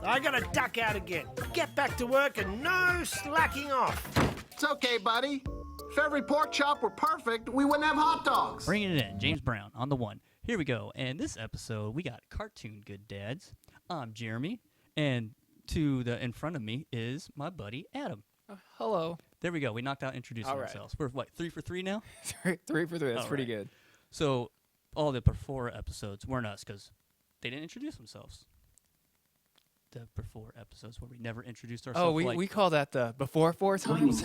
I gotta duck out again. Get back to work and no slacking off. It's okay, buddy. If every pork chop were perfect, we wouldn't have hot dogs. Bringing it in, James Brown on the one. Here we go. And this episode, we got Cartoon Good Dads. I'm Jeremy, and in front of me is my buddy Adam. Hello. There we go. We knocked out introducing All right. ourselves. We're what, 3 for 3 now? three for three. That's All pretty right. good. So all the before episodes weren't us because they didn't introduce themselves. The before episodes where we never introduced ourselves. Oh, we call that the before four times.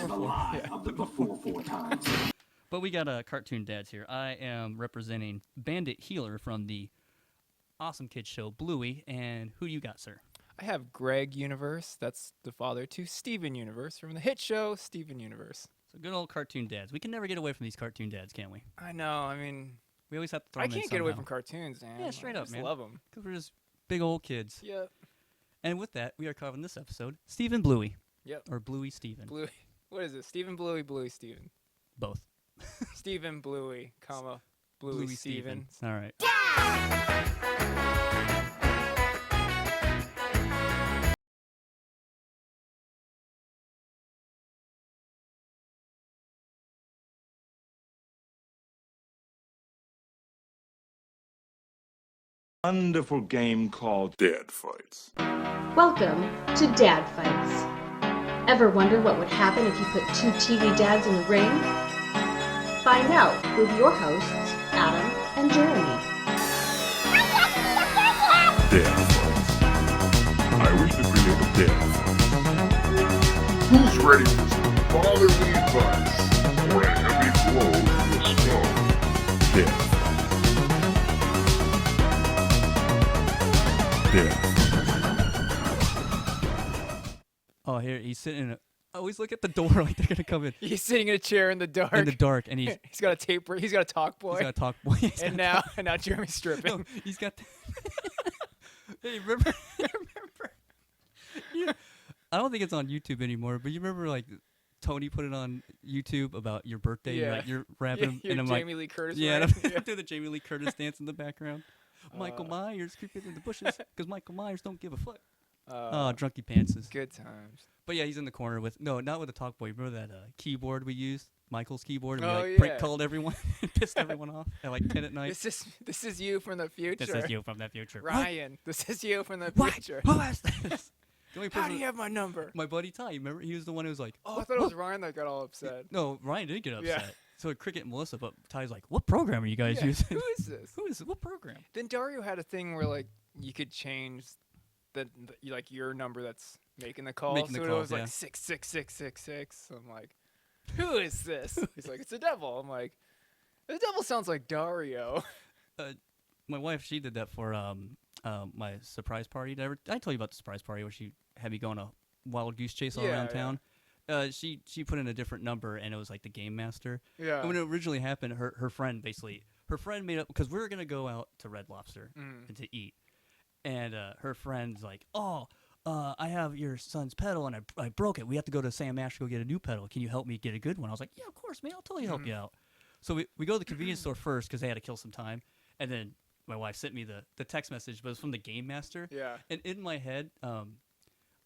But we got Cartoon Dads here. I am representing Bandit Heeler from the awesome kids show Bluey. And who do you got, sir? I have Greg Universe. That's the father to Steven Universe from the hit show Steven Universe. So good old Cartoon Dads. We can never get away from these Cartoon Dads, can we? I know. I mean, We always have to throw I them in can't get away somehow. from cartoons, man. Yeah, straight I up, just man. love them. Because we're just big old kids. Yep. And with that, we are covering this episode, Steven Bluey. Yep. Or Bluey Steven. Bluey. What is it? Steven Bluey, Bluey Steven. Both. Steven Bluey, comma Bluey Steven. All right. Wonderful game called Dead Fights. Welcome to Dad Fights. Ever wonder what would happen if you put two TV dads in the ring? Find out with your hosts, Adam and Jeremy. Dead Fights. I wish to create a dead fight. Who's ready for some fatherly advice or a heavy blow to the skull? Dead Fights. Dead. Oh, here, he's sitting in a... I always look at the door like they're going to come in. He's sitting in a chair in the dark. In the dark, and he's He's got a tape. He's got a talk boy. got to talk. Boy, and now Jeremy's stripping. No, he's got... Hey, remember... I don't think it's on YouTube anymore, but you remember, like, Tony put it on YouTube about your birthday? Yeah. You're rapping, Your and I'm Jamie like... Lee Curtis. Yeah, rap. and I'm doing the Jamie Lee Curtis dance in the background. Michael Myers creeping in the bushes because Michael Myers don't give a fuck. Oh, drunky pantses. Good times. But yeah, he's in the corner with not with a talk boy. Remember that keyboard we used, Michael's keyboard, and Oh, we yeah. prank called everyone, and pissed everyone off at like 10 at night. This is you from the future. This is you from the future. Ryan. This is you from the What? future. Who has this? The only How person, do you have my number? my buddy Ty. Remember, he was the one who was like, Oh, I thought it was Ryan that got all upset. No, Ryan didn't get upset. Yeah. So Cricket and Melissa, but Ty's like, what program are you guys Yeah, using? Who is this? Who is it? What program? Then Dario had a thing where like you could change the like your number that's making the call. Making the so it calls, was like yeah. 66666. I'm like, who is this? He's like, it's a devil. I'm like, the devil sounds like Dario. My wife, she did that for my surprise party. Did I told you about the surprise party where she had me go on a wild goose chase all Yeah, around yeah. town. She put in a different number, and it was like the game master. Yeah. And when it originally happened, her friend made up because we were gonna go out to Red Lobster and to eat, and her friend's like, I have your son's pedal and I broke it. We have to go to Sam Ash to go get a new pedal. Can you help me get a good one? I was like, yeah, of course, man. I'll totally help you out. So we go to the convenience store first because they had to kill some time, and then my wife sent me the text message, but it was from the game master. Yeah. And in my head,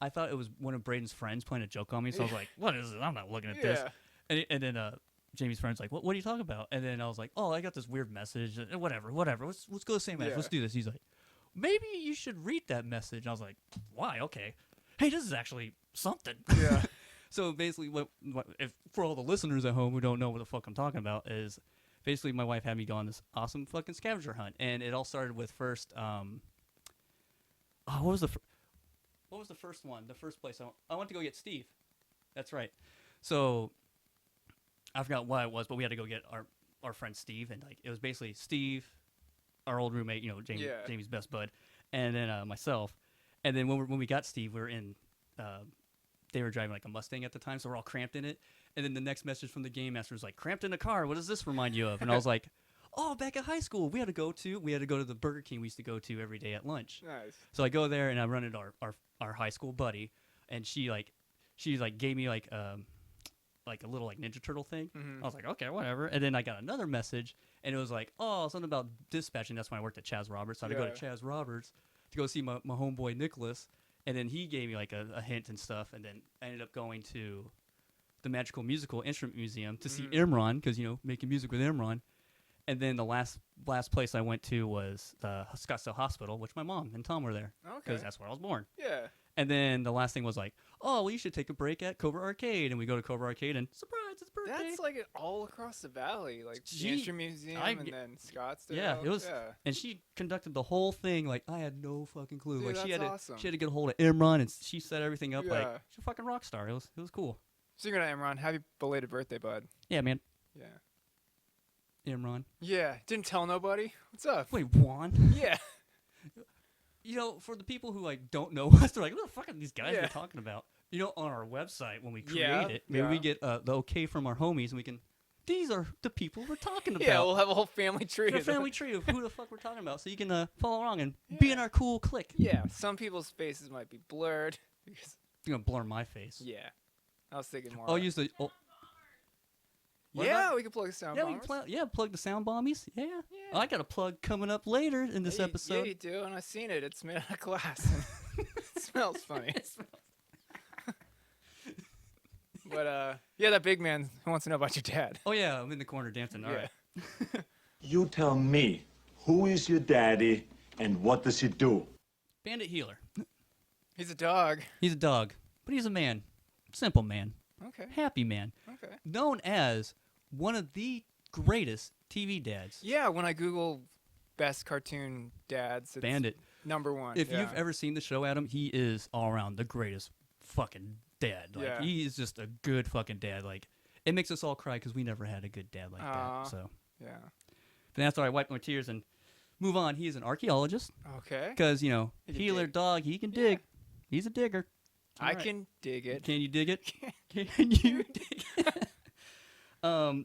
I thought it was one of Braden's friends playing a joke on me, so I was like, what is this? I'm not looking at this. And then Jamie's friend's like, what are you talking about? And then I was like, oh, I got this weird message. Whatever. Let's go to Sam Ash. Yeah. Let's do this. He's like, maybe you should read that message. And I was like, why? Okay. Hey, this is actually something. Yeah. So basically, if for all the listeners at home who don't know what the fuck I'm talking about, is basically my wife had me go on this awesome fucking scavenger hunt, and it all started with first. What was the first one? The first place I went to go get Steve. That's right. So I forgot why it was, but we had to go get our friend Steve, and like it was basically Steve, our old roommate, Jamie's best bud, and then myself. And then when we got Steve, we were in. They were driving like a Mustang at the time, so we're all cramped in it. And then the next message from the game master was like, "Cramped in a car. What does this remind you of?" And I was like, "Oh, back at high school, we had to go to the Burger King we used to go to every day at lunch." Nice. So I go there and I run into our high school buddy, and she gave me like a little like Ninja Turtle thing. I was like, okay, whatever. And then I got another message, and it was like, oh, something about dispatching. That's when I worked at Chaz Roberts. So I had to go to Chaz Roberts to go see my homeboy Nicholas. And then he gave me like a hint and stuff, and then I ended up going to the Magical Musical Instrument Museum to see Imran, because, making music with Imran. And then the last place I went to was the Scottsdale Hospital, which my mom and Tom were there, because that's where I was born. Yeah. And then the last thing was like, oh, well, you should take a break at Cobra Arcade. And we go to Cobra Arcade, and surprise, it's birthday. That's like all across the valley, like the Instrument Museum and then Scottsdale. Yeah, it was. Yeah. And she conducted the whole thing like I had no fucking clue. Dude, like that's awesome. She had to get a hold of Imran, and she set everything up. Like she's a fucking rock star. It was cool. Speaking of Imran, happy belated birthday, bud. Yeah, man. Yeah. Imran. Yeah. Didn't tell nobody. What's up? Wait, Juan? Yeah. For the people who like don't know us, they're like, what the fuck are these guys are talking about? On our website when we create it, maybe we get the okay from our homies, and we can. These are the people we're talking about. Yeah, we'll have a whole family tree. A family tree of who the fuck we're talking about, so you can follow along and be in our cool clique. Yeah, some people's faces might be blurred. Because... You're gonna blur my face. Yeah, I was thinking more. I'll use the. Oh. Yeah, we can plug the SoundBombers. Yeah, we can plug the SoundBombies. Yeah. Oh, I got a plug coming up later in this episode. Yeah, you do, and I've seen it. It's made out of glass. And it smells funny. But that big man wants to know about your dad. Oh yeah, I'm in the corner dancing. All right. You tell me, who is your daddy and what does he do? Bandit Heeler. He's a dog. He's a dog, but he's a man. Simple man. Okay. Happy man. Okay. Known as one of the greatest TV dads. Yeah, when I Google best cartoon dads, it's Bandit. #1. If you've ever seen the show, Adam, he is all around the greatest fucking dad. Like he is just a good fucking dad. Like it makes us all cry because we never had a good dad like that. So yeah. But after I wipe my tears and move on, he is an archaeologist. Okay. Because Heeler dog, he can dig. He's a digger. I can dig it. Can you dig it? Can you dig it?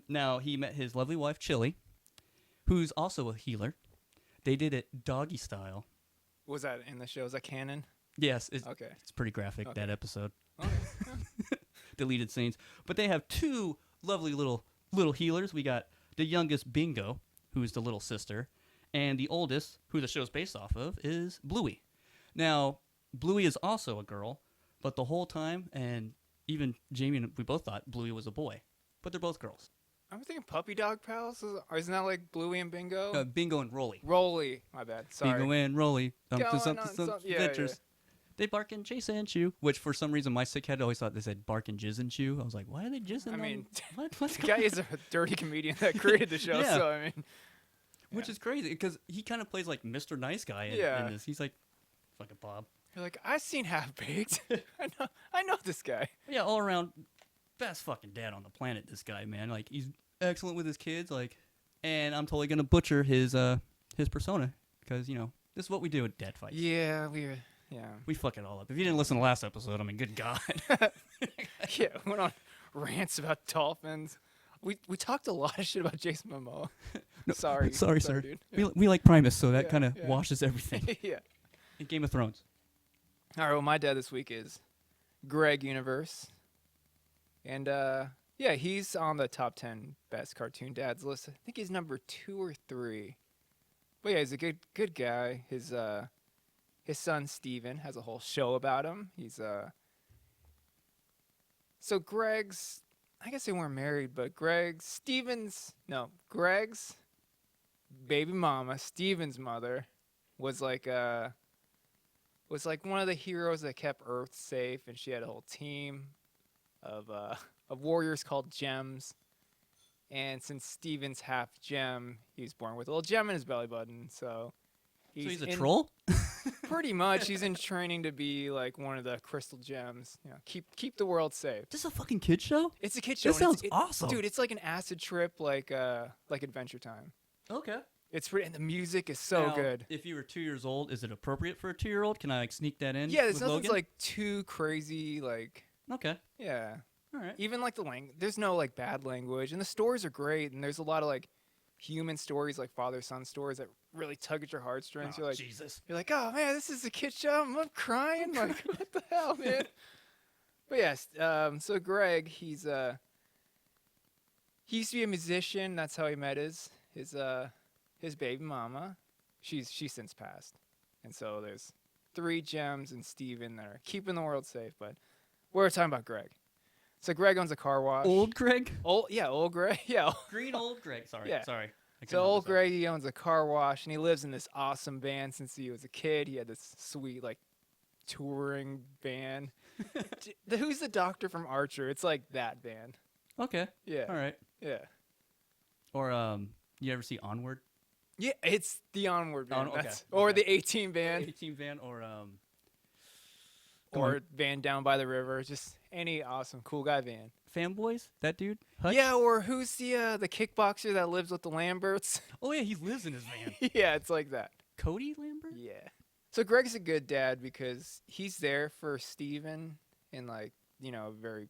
Now, he met his lovely wife, Chili, who's also a healer. They did it doggy style. Was that in the show? Is that canon? Yes. It's pretty graphic, that episode. Okay. Deleted scenes. But they have two lovely little healers. We got the youngest, Bingo, who's the little sister. And the oldest, who the show's based off of, is Bluey. Now, Bluey is also a girl. But the whole time, and even Jamie and we both thought Bluey was a boy. But they're both girls. I'm thinking Puppy Dog Pals. Isn't that like Bluey and Bingo? Bingo and Rolly. Rolly. My bad. Sorry. Bingo and Rolly. Some Yeah. adventures. They bark and chase and chew. Which, for some reason, my sick head always thought they said bark and jizz and chew. I was like, why are they jizzing? I mean, what's the guy is a dirty comedian that created the show. Yeah. So, I mean. Which is crazy, because he kind of plays like Mr. Nice Guy in this. He's like, fucking Bob. You're like, I've seen Half Baked. I know this guy. Yeah, all around, best fucking dad on the planet, this guy, man. Like, he's excellent with his kids, like, and I'm totally gonna butcher his persona, because, this is what we do at Dad Fights. Yeah, we fuck it all up. If you didn't listen to the last episode, I mean, good God. Yeah, went on rants about dolphins. We talked a lot of shit about Jason Momoa. No, sorry, sir. Dude. We like Primus, so that kind of washes everything. Yeah. In Game of Thrones. All right, well, my dad this week is Greg Universe. And, he's on the top 10 best cartoon dads list. I think he's number 2 or 3. But yeah, he's a good guy. His son, Steven, has a whole show about him. He's, so Greg's, I guess they weren't married, but Greg's baby mama, Steven's mother, was like one of the heroes that kept Earth safe, and she had a whole team of warriors called Gems. And since Steven's half gem, he's born with a little gem in his belly button. So he's a troll? Pretty much. He's in training to be like one of the crystal gems. Keep the world safe. This is a fucking kid show? It's a kid show. This sounds awesome. Dude, it's like an acid trip, like Adventure Time. Okay. It's pretty, and the music is so good. If you were 2 years old, is it appropriate for a 2-year-old? Can I like sneak that in? Yeah, there's with nothing Logan? like too crazy. Like Okay. Yeah. All right. Even like the language, there's no like bad language, and the stories are great. And there's a lot of like human stories, like father-son stories that really tug at your heartstrings. You're like, Jesus. You're like, oh man, this is a kid show. I'm crying. Like, what the hell, man? But yes, so Greg, he used to be a musician. That's how he met his baby mama. She's since passed, and so there's 3 gems and Steven that are keeping the world safe. But we're talking about Greg. So Greg owns a car wash. Old Greg? Old Greg. Yeah. Green old Greg. Sorry. Yeah. Sorry. I So couldn't help old myself. Greg, he owns a car wash, and he lives in this awesome van since he was a kid. He had this sweet, like, touring van. Who's the doctor from Archer? It's like that van. Okay. Yeah. All right. Yeah. Or you ever see Onward? Yeah, it's the Onward van. Okay, Or okay. the 18 van. 18 van or Or van down by the river. Just any awesome, cool guy van. Fanboys? That dude? Hutch? Yeah, or who's the kickboxer that lives with the Lamberts? Oh yeah, he lives in his van. Yeah, it's like that. Cody Lambert? Yeah. So Greg's a good dad because he's there for Steven in, like, you know, a very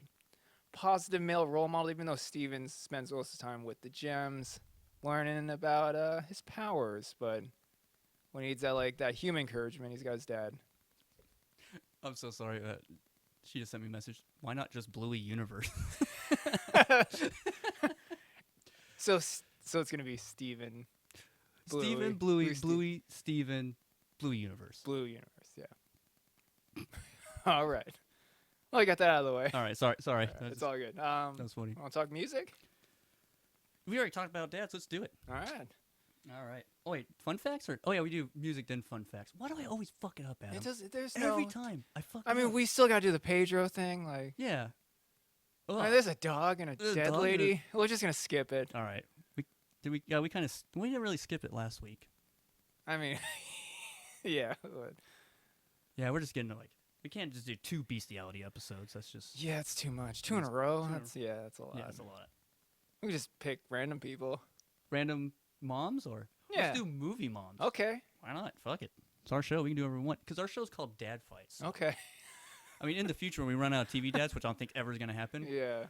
positive male role model, even though Steven spends most of the time with the gems learning about his powers. But when he needs that, like, that human encouragement, he's got his dad. I'm so sorry. She just sent me a message. Why not just Bluey Universe? So it's going to be Steven. Steven, Bluey, Steven, Bluey Universe. Blue Universe, yeah. All right. Well, I got that out of the way. All right, sorry. It's all good. That was funny. Want to talk music? We already talked about dads. Let's do it. All right. All right. Oh wait, fun facts or? Oh yeah, we do music then fun facts. Why do I always fuck it up, Adam? There's Every no. time I fuck. I it mean, up. we still got to do the Pedro thing. Like, Yeah. I Ugh. mean, there's a dog and a There's a dead dog and a- lady. We're just going to skip it. All right. We kind of we didn't really skip it last week. I mean, yeah. But Yeah, we're just getting to like we can't just do 2 bestiality episodes. That's just yeah, it's too much. 2 in a row. in a- That's a lot. yeah, that's a lot. We can just pick random people. Random moms or Yeah. let's do movie moms. Okay. Why not? Fuck it. It's our show. We can do whatever we want because our show's called Dad Fights. Okay. I mean, in the future when we run out of TV dads, which I don't think ever is gonna happen, Yeah.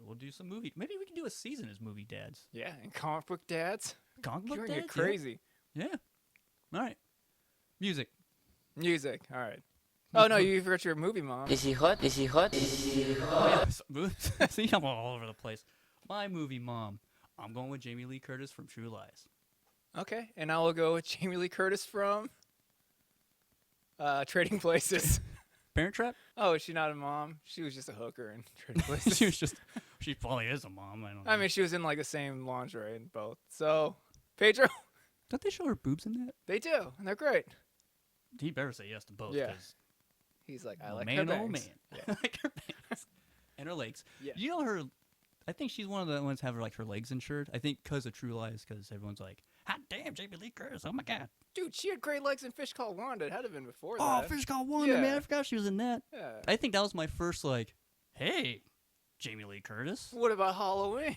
we'll do some movie. Maybe we can do a season as movie dads. Yeah. And comic book dads. Comic book You're dads. gonna get crazy. Yeah. All right. Music. Music. All right. Oh no, you forgot your movie mom. Is he hot? Is he hot? See, I'm all over the place. My movie mom. I'm going with Jamie Lee Curtis from True Lies. Okay, and I will go with Jamie Lee Curtis from Trading Places. Parent Trap? Oh, is she not a mom? She was just a hooker in Trading Places. she was just. She probably is a mom. I don't know. I mean, she was in like the same lingerie in both. So, Pedro, don't they show her boobs in that? they do, and they're great. He better say yes to both. Yeah. 'Cause He's like, I like man, her oh bangs. man. I like her bangs and her legs. Yeah. You know her. I think she's one of the ones have her like her legs insured. I think because of True Lies, because everyone's like, "Hot damn, Jamie Lee Curtis! Oh my god!" Dude, she had great legs in Fish Called Wanda. It had to have been before Oh, that. Fish Called Wanda, Yeah. man! I forgot she was in that. Yeah. I think that was my first like, hey, Jamie Lee Curtis. What about Halloween?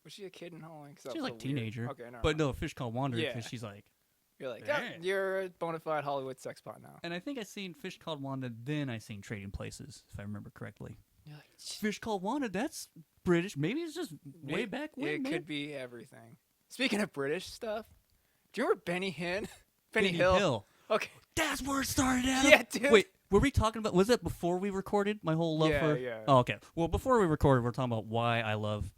Was she a kid in Halloween? 'Cause that She's was like so weird. teenager. Okay, no. But no, Fish Called Wanda Yeah. because she's like. You're like, Yeah. yeah, you're a bona fide Hollywood sex pot now. And I think I seen Fish Called Wanda, then I seen Trading Places, if I remember correctly. You're like, Fish Called Wanda, that's British. Maybe it's just way It- back when, It man. could be everything. Speaking of British stuff, do you remember Benny Hinn? Benny Hill. Okay. That's where it started, Adam. Yeah, dude. Wait, were we talking about, was that before we recorded my whole love Yeah, for? yeah. Oh, okay. Well, before we recorded, we're talking about why I love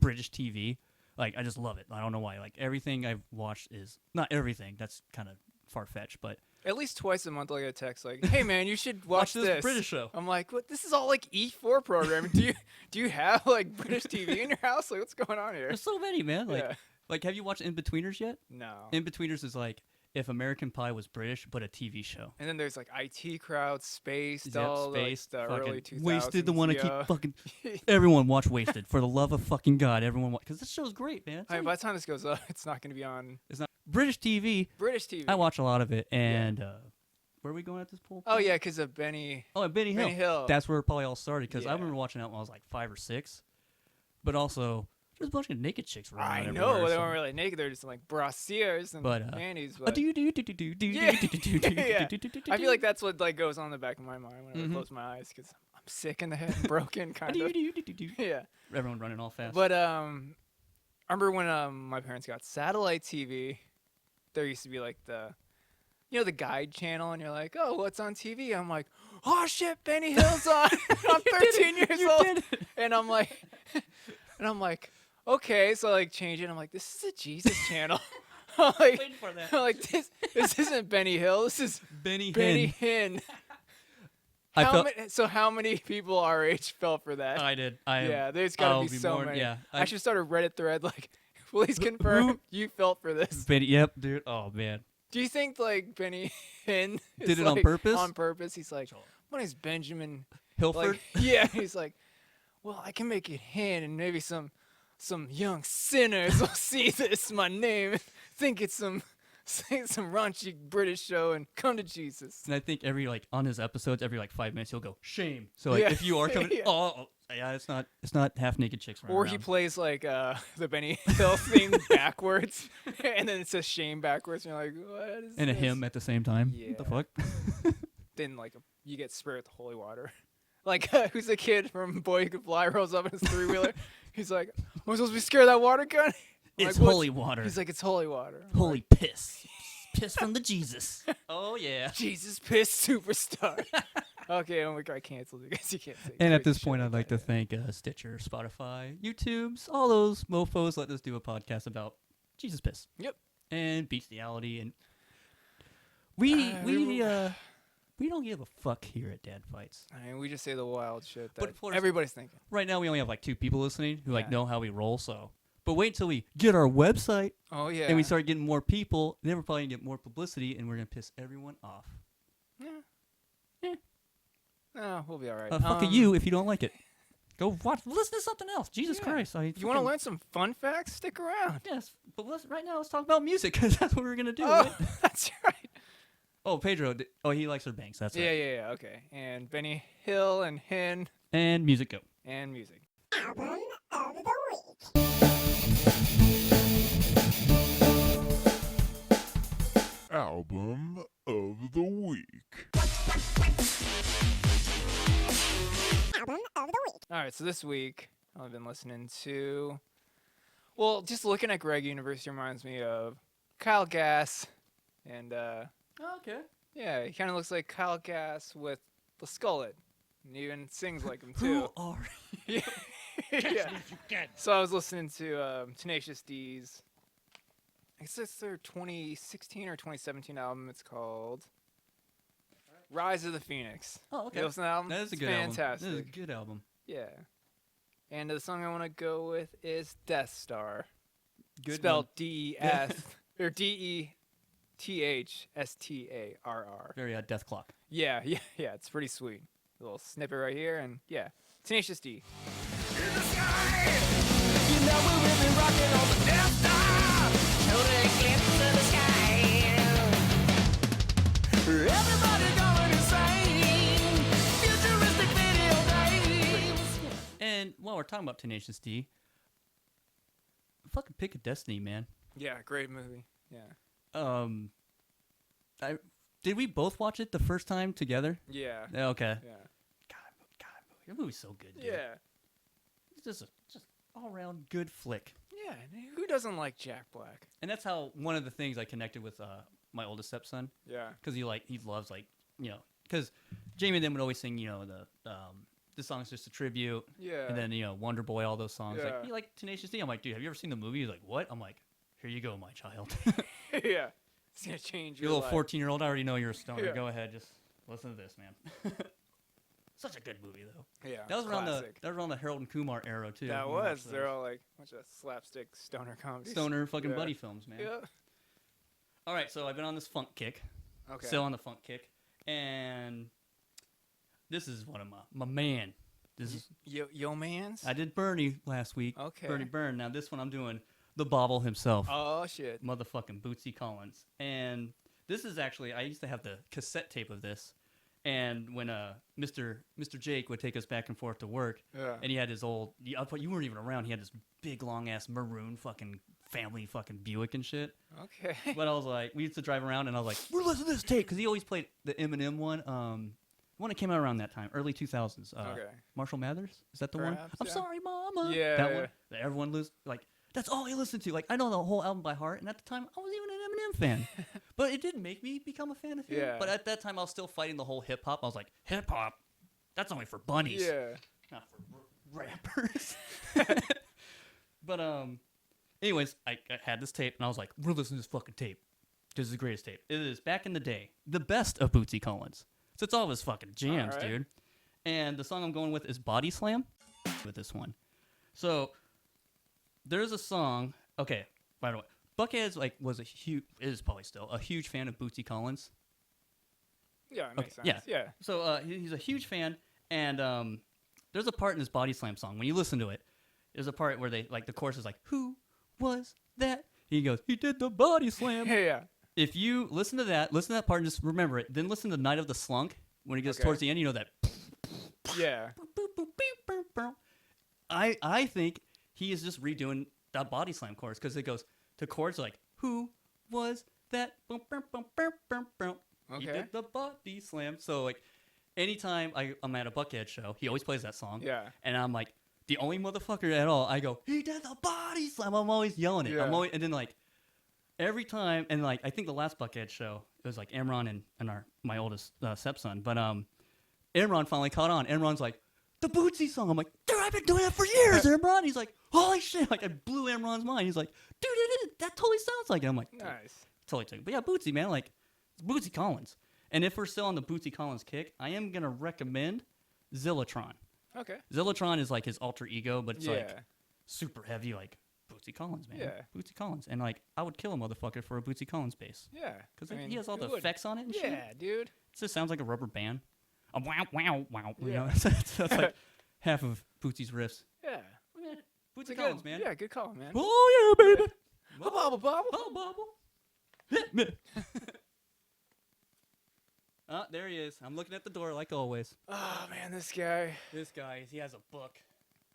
British TV. Like, I just love it. I don't know why. Like, everything I've watched is, not everything, that's kind of far-fetched, but At least twice a month, I'll get a text like, "Hey, man, you should watch this British show." I'm like, "What? This is all like E4 programming. Do you have like British TV in your house? Like, what's going on here?" There's so many, man. Like, Yeah. like, have you watched In-Betweeners yet? No. In-Betweeners is like if American Pie was British, but a TV show. And then there's like IT Crowd, Spaced, Yep, all Spaced, like, the fucking early 2000s. Wasted, the one I yeah. keep fucking. Everyone watch Wasted for the love of fucking God. Everyone watch because this show's great, man. It's, I mean, like- by the time this goes up, it's not going to be on it's not British TV. British TV. I watch a lot of it, and where are we going at this pool? Oh yeah, because of Benny. Oh, and Benny Hill. Benny Hill. That's where it probably all started because I Yeah. remember watching that when I was like 5 or 6. But also, there's a bunch of naked chicks running I around know everywhere, they so- weren't really naked; they're just like brassieres and But, panties. Yeah. But Yeah. I feel like that's what like goes on in the back of my mind whenever I close my eyes because I'm sick in the head, and broken, kind of. Yeah. Everyone running all fast. But I remember when my parents got satellite TV, there used to be like the guide channel, and you're like, oh, what's on TV? I'm like, oh shit, Benny Hill's on. I'm 13 years You old, did it. and I'm like, okay, so I like change it. I'm like, this is a Jesus channel. like, Waiting for that. like this isn't Benny Hill. This is Benny Benny Hinn. Hinn. How many people our age fell for that? I did. Yeah, there's got to be so many. Yeah, I should start a Reddit thread like, please confirm you felt for this. Benny. Yep, dude. Oh man. Do you think like Benny Hinn Did it on purpose? On purpose. He's like, my name's Benjamin Hilford. Like, yeah, he's like, well, I can make it Hinn, and maybe some young sinners will see this my name and think it's some raunchy British show and come to Jesus. And I think on his episodes, every 5 minutes he'll go shame. So if you are coming, it's not half naked chicks running Or around. he plays the Benny Hill theme backwards, and then it says shame backwards, and you're like, what is and a this? hymn at the same time. Yeah. What the fuck? Then you get sprayed with holy water. Who's the kid from Boy Who Could Fly rolls up in his 3-wheeler? He's like, am I supposed to be scared of that water gun? It's "What's-" holy water. He's like, it's holy water. I'm Holy like, piss. Piss from the Jesus. Oh yeah. Jesus piss superstar. Okay, oh my God, I canceled it because you can't say. And at crazy this shit point, like I'd like to that. thank Stitcher, Spotify, YouTube's, all those mofos let us do a podcast about Jesus piss. Yep. And bestiality, and we don't give a fuck here at Dad Fights. I mean, we just say the wild shit that But of course- everybody's thinking. Right now, we only have 2 people listening who Yeah. know how we roll. So, but wait until we get our website Oh yeah. and we start getting more people. Then we're probably gonna get more publicity, and we're gonna piss everyone off. Oh, we'll be all right. Fuck you if you don't like it. Go listen to something else. Jesus Yeah. Christ! You want to learn some fun facts? Stick around. Yes, but right now let's talk about music because that's what we're gonna do. Oh, Right? that's right. Oh, Pedro. He likes her bangs. That's Yeah, right. yeah, okay. And Benny Hill and Hinn And music go. and music. Album of the week. All right, so this week I've been listening to. Well, just looking at Greg Universe reminds me of Kyle Gass, and Okay. yeah, he kind of looks like Kyle Gass with the skullet, and even sings like him too. Who are Yeah. Yeah. So I was listening to Tenacious D's. I guess it's their 2016 or 2017 album. It's called Rise of the Phoenix. Oh, okay. You listen to that album? That is a It's good fantastic. album. That is a good album. Yeah. And the song I want to go with is Death Star. Good Spelled one. D-E-S or D-E-T-H-S-T-A-R-R. Very Death Clock. Yeah, yeah, yeah. It's pretty sweet. A little snippet right here, and yeah. Tenacious D. And while we're talking about Tenacious D, fucking Pick a Destiny, man. Yeah, great movie. Yeah. Did we both watch it the first time together? Yeah. Yeah, okay. Yeah. God, that movie's so good, dude. Yeah. It's just all around good flick. Yeah. and Who doesn't like Jack Black? And that's how one of the things I connected with my oldest stepson, Yeah. because he loves because Jamie and them would always sing the song's just a tribute, Yeah. and then Wonder Boy, all those songs. Yeah. Like you like Tenacious D? I'm like, dude, have you ever seen the movie? He's like, what? I'm like, here you go, my child. Yeah. It's gonna change Your your little life. 14-year-old. I already know you're a stoner. Yeah. Go ahead, just listen to this, man. Such a good movie, though. Yeah. That was classic. around the Harold and Kumar era too. That when we was. watched They're those. all like a bunch of slapstick stoner comedies. Stoner fucking Yeah. buddy films, man. Yeah. All right, so I've been on this funk kick. Okay. Still on the funk kick, and this is one of my man. This is Yo Mans. I did Bernie last week. Okay. Bernie Byrne. Now this one I'm doing the Bobble himself. Oh shit. Motherfucking Bootsy Collins. And this is actually, I used to have the cassette tape of this. And when Mr. Jake would take us back and forth to work, Yeah. and he had his old, you weren't even around, he had this big long ass maroon fucking family fucking Buick and shit. Okay. But I was like, we used to drive around, and I was like, we're listening to this tape, because he always played the Eminem one. One that came out around that time, early 2000s. Okay. Marshall Mathers? Is that the one? Perhaps, I'm yeah. sorry, Mama. Yeah, That yeah. one. That everyone that's all he listened to. Like, I know the whole album by heart, and at the time, I wasn't even an Eminem fan. But it did make me become a fan of him. Yeah. But at that time, I was still fighting the whole hip-hop. I was like, hip-hop? That's only for bunnies. Yeah. Not for rappers. But, Anyways, I had this tape, and I was like, we're listening to this fucking tape. This is the greatest tape. It is, back in the day, the best of Bootsy Collins. So it's all of his fucking jams, All right. dude. And the song I'm going with is Body Slam with this one. So there's a song. Okay, by the way, Buckethead's is probably still a huge fan of Bootsy Collins. Yeah, it makes sense. Yeah. Yeah. So he's a huge fan, and there's a part in this Body Slam song when you listen to it. There's a part where they the chorus is like, "Who was that?" He goes, "He did the body slam." Yeah. If you listen to that part and just remember it, then listen to Night of the Slunk when it gets Okay. towards the end. You know that. Yeah. I think he is just redoing that body slam chorus because it goes to chords like, "Who was that?" He Okay. did the body slam. So like, anytime I'm at a Buckethead show, he always plays that song. Yeah. And I'm like, the only motherfucker at all. I go, "He did the body slam." I'm always yelling it. Yeah. I'm always, and then like every time, and like I think the last Buckethead show, it was like Imran and my oldest stepson. But Imran finally caught on. Imran's like, "The Bootsy song." I'm like, "Dude, I've been doing that for years, Imran." He's like, "Holy shit!" Like I blew Imran's mind. He's like, "Dude, that totally sounds like it." I'm like, Nice. totally took it. But yeah, Bootsy, man, like it's Bootsy Collins. And if we're still on the Bootsy Collins kick, I am gonna recommend Zillotron. Okay. Zillotron is like his alter ego, but it's Yeah. like super heavy, like Bootsy Collins, man. Yeah. Bootsy Collins, and like I would kill a motherfucker for a Bootsy Collins bass Yeah. because I mean, he has all who the wouldn't? effects on it and shit. Yeah, dude. It just sounds like a rubber band. A wow, wow, wow. You Yeah. know, that's like half of Bootsy's riffs. Yeah. Bootsy It's a Collins, good, man. Yeah, good call, man. Oh yeah, baby. Bobble, bobble. Oh, bubble. Hit me. There he is. I'm looking at the door like always. Oh man, this guy. This guy, he has a book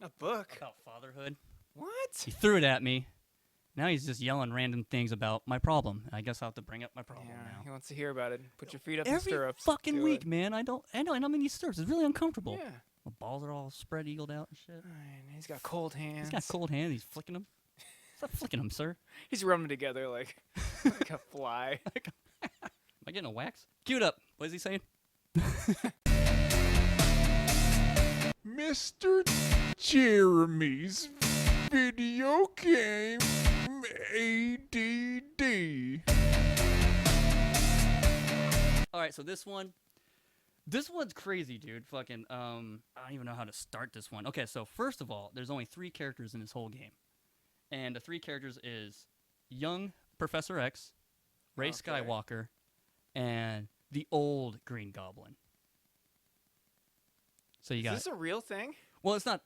A book. about fatherhood. What? He threw it at me. Now he's just yelling random things about my problem. I guess I'll have to bring up my problem Yeah, now. he wants to hear about it. Put your feet up in Every stirrups. fucking Do week, it. man. I know, and I'm in these stirrups. It's really uncomfortable. Yeah. My balls are all spread eagled out and shit. Right, he's got cold hands. He's got cold hands. He's flicking them. Stop flicking them, sir. He's rubbing them together like like a fly. Am I getting a wax? Cue it up. What is he saying? Mr. Jeremy's video game ADD. All right, so this one's crazy, dude. Fucking, I don't even know how to start this one. Okay, so first of all, there's only 3 characters in this whole game. And the 3 characters is young Professor X, Ray Okay. Skywalker, and the old Green Goblin. So you Is got this a real thing? well, it's not.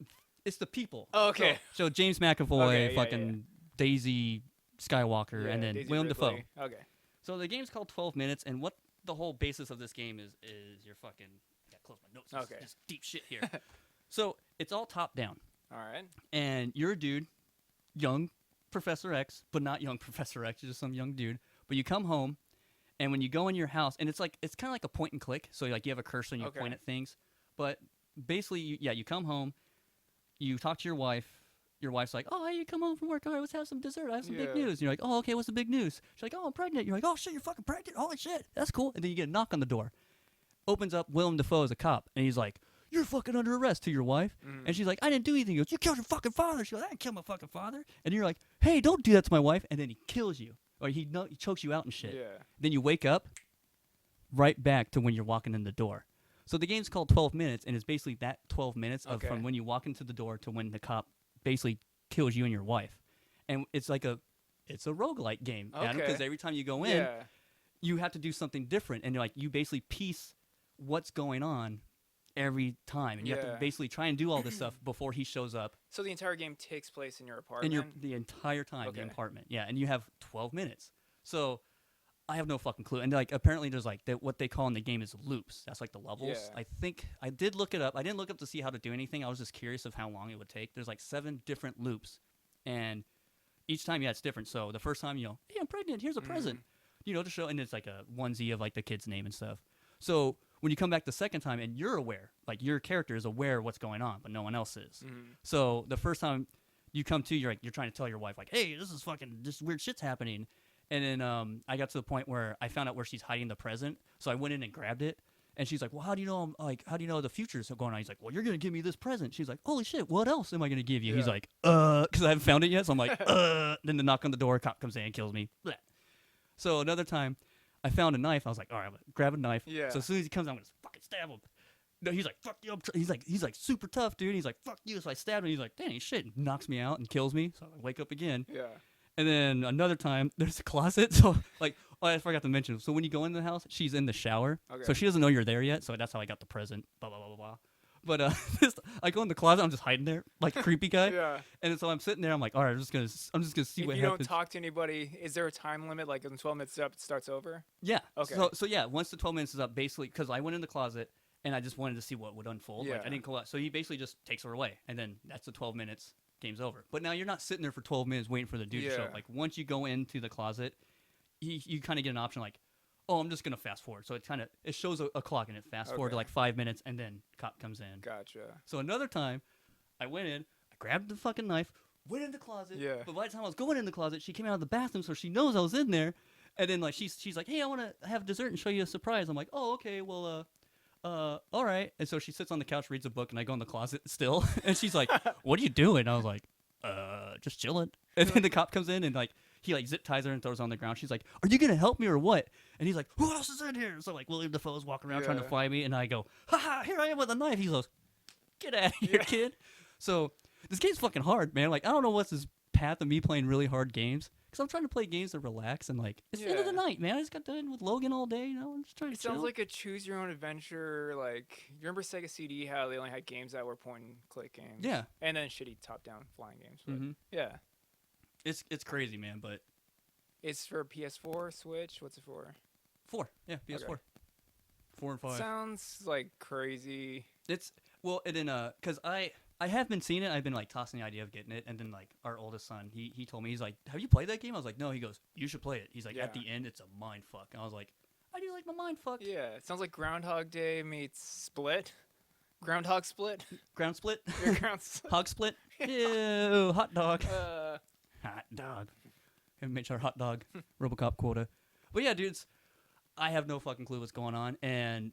It's the people. Oh, okay. So James McAvoy, Okay, yeah, fucking Daisy Skywalker, Yeah, and then Daisy Willem Dafoe. Ridley. Okay. So the game's called 12 Minutes, and what the whole basis of this game is you're fucking. I gotta close my notes. This is Okay. just deep shit here. So it's all top down, All right. and you're a dude, young Professor X, but not young Professor X. You're just some young dude. But you come home, and when you go in your house, and it's kind of like a point and click. So like you have a cursor and you Okay. point at things, but basically, you come home, you talk to your wife. Your wife's like, "Oh, hey, you come home from work. All right, let's have some dessert. I have some big Yeah. news." And you're like, "Oh, okay, what's the big news?" She's like, "Oh, I'm pregnant." You're like, "Oh shit, you're fucking pregnant. Holy shit, that's cool." And then you get a knock on the door. Opens up, Willem Dafoe is a cop, and he's like, "You're fucking under arrest," to your wife. And she's like, "I didn't do anything." He goes, "You killed your fucking father." She goes, "I didn't kill my fucking father." And you're like, "Hey, don't do that to my wife." And then he kills you, or he chokes you out and shit. Yeah. Then you wake up right back to when you're walking in the door. So the game's called 12 Minutes, and it's basically that 12 minutes of Okay. from when you walk into the door to when the cop basically kills you and your wife. And it's like it's a roguelike game, Adam, because Okay. every time you go in, Yeah. you have to do something different, and you basically piece what's going on every time, and you have to Yeah. basically try and do all this stuff before he shows up. So the entire game takes place in your And apartment. the entire time, the Okay. apartment, yeah, and you have 12 minutes. So I have no fucking clue. And like apparently there's like what they call in the game is loops. That's like the levels. Yeah. I think I did look it up. I didn't look up to see how to do anything. I was just curious of how long it would take. There's like 7 different loops, and each time, it's different. So the first time, "Hey, I'm pregnant. Here's a present," to show, and it's like a onesie of like the kid's name and stuff. So when you come back the second time and you're aware, like your character is aware of what's going on, but no one else is. So the first time you come to, you're trying to tell your wife like, "Hey, this weird shit's happening." And then I got to the point where I found out where she's hiding the present. So I went in and grabbed it. And she's like, well, how do you know how do you know the future's going on? He's like, well, you're going to give me this present. She's like, holy shit, what else am I going to give you? He's like, because I haven't found it yet. So I'm like, Then the knock on the door, cop comes in and kills me. Blech. So another time, I found a knife. I was like, all right, I'm going to grab a knife. Yeah. So as soon as he comes, I'm going to fucking stab him. No, he's like, fuck you. He's like super tough, dude. He's like, fuck you. So I stabbed him. He's like, dang, shit. And knocks me out and kills me. So I wake up again. Yeah. And then another time, there's a closet. So, like, oh, I forgot to mention. So when you go into the house, she's in the shower. Okay. So she doesn't know you're there yet. So that's how I got the present. Blah, blah, blah, blah, blah. But I go in the closet. I'm just hiding there, like creepy guy. Yeah. And so I'm sitting there. I'm like, all right, I'm just gonna see If what you happens. don't talk to anybody, is there a time limit? Like in 12 minutes up, it starts over? Yeah. Okay. So yeah, once the 12 minutes is up, basically, because I went in the closet and I just wanted to see what would unfold. Like Yeah. I didn't collect. So he basically just takes her away, and then that's the 12 minutes. Game's over. But now you're not sitting there for 12 minutes waiting for the dude to show Yeah. up. Like once you go into the closet, you kind of get an option like, oh, I'm just gonna fast forward. So it shows a clock and it fast forward to Okay. like 5 minutes, and then cop comes in. Gotcha. So another time, I went in, I grabbed the fucking knife, went in the closet. Yeah. But by the time I was going in the closet, she came out of the bathroom, so she knows I was in there. And then like she's like, hey, I want to have dessert and show you a surprise. I'm like, oh, okay, well, all right. And so she sits on the couch, reads a book, and I go in the closet still. And she's like, what are you doing? I was like, just chilling. And then the cop comes in and like he like zip ties her and throws her on the ground. She's like, are you gonna help me or what? And he's like, who else is in here? So like William Dafoe's walking around trying to Yeah. find me, and I go, haha, here I am with a knife. He goes, get out of here, kid. So this game's fucking hard, man. Like I don't know what's this path of me playing really hard games. Because I'm trying to play games to relax and like it's the end of the Yeah. night, man. I just got done with Logan all day, you know. I'm just trying to It sounds chill. like a choose your own adventure. Like, you remember Sega CD, how they only had games that were point and click games? Yeah. And then shitty top down flying games. But Mhm. yeah. It's crazy, man. But It's for PS4, Switch. What's it for? 4, yeah, PS4, Okay. 4 and 5. Sounds like crazy. It's well, and then because I have been seeing it. I've been like tossing the idea of getting it, and then like our oldest son, he told me, he's like, have you played that game? I was like, no. He goes, you should play it. He's like, at Yeah. the end, it's a mind fuck. And I was like, I do like my mind fuck. Yeah, it sounds like Groundhog Day meets Split. Groundhog Split. Ground split, Your ground. hog split. Ew, hot dog. Uh, Hot dog. Haven't made our hot dog RoboCop quota. But yeah, dudes, I have no fucking clue what's going on. And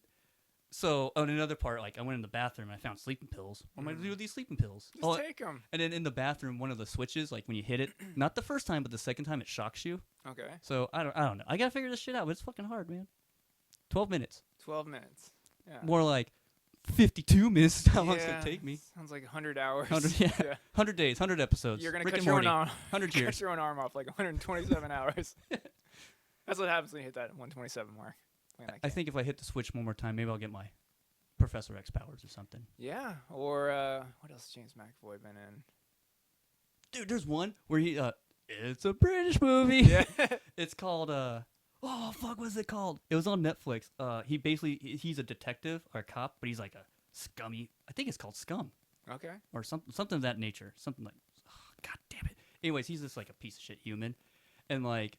so on another part, like I went in the bathroom and I found sleeping pills. What am I gonna do with these sleeping pills? just take them. And then in the bathroom, one of the switches, like when you hit it, not the first time, but the second time, it shocks you. Okay. So I don't know. I gotta figure this shit out, but it's fucking hard, man. 12 minutes. 12 minutes. Yeah. More like 52 minutes. Is how long it's gonna take me. Sounds like 100 hours. 100, yeah. 100 days, 100 episodes. You're gonna Rick cut and your own Morty. arm. 100 Cut years. your own arm off like 127 hours. That's what happens when you hit that 127 mark. playing that I game. think if I hit the switch one more time, maybe I'll get my Professor X powers or something. Yeah. Or what else has James McAvoy been in? Dude, there's one where he it's a British movie. Yeah. It's called oh fuck, what's it called? It was on Netflix. He's a detective or a cop, but he's like a scummy. I think it's called Scum Okay. or something of that nature. Something like god damn it. Anyways, he's just like a piece of shit human, and like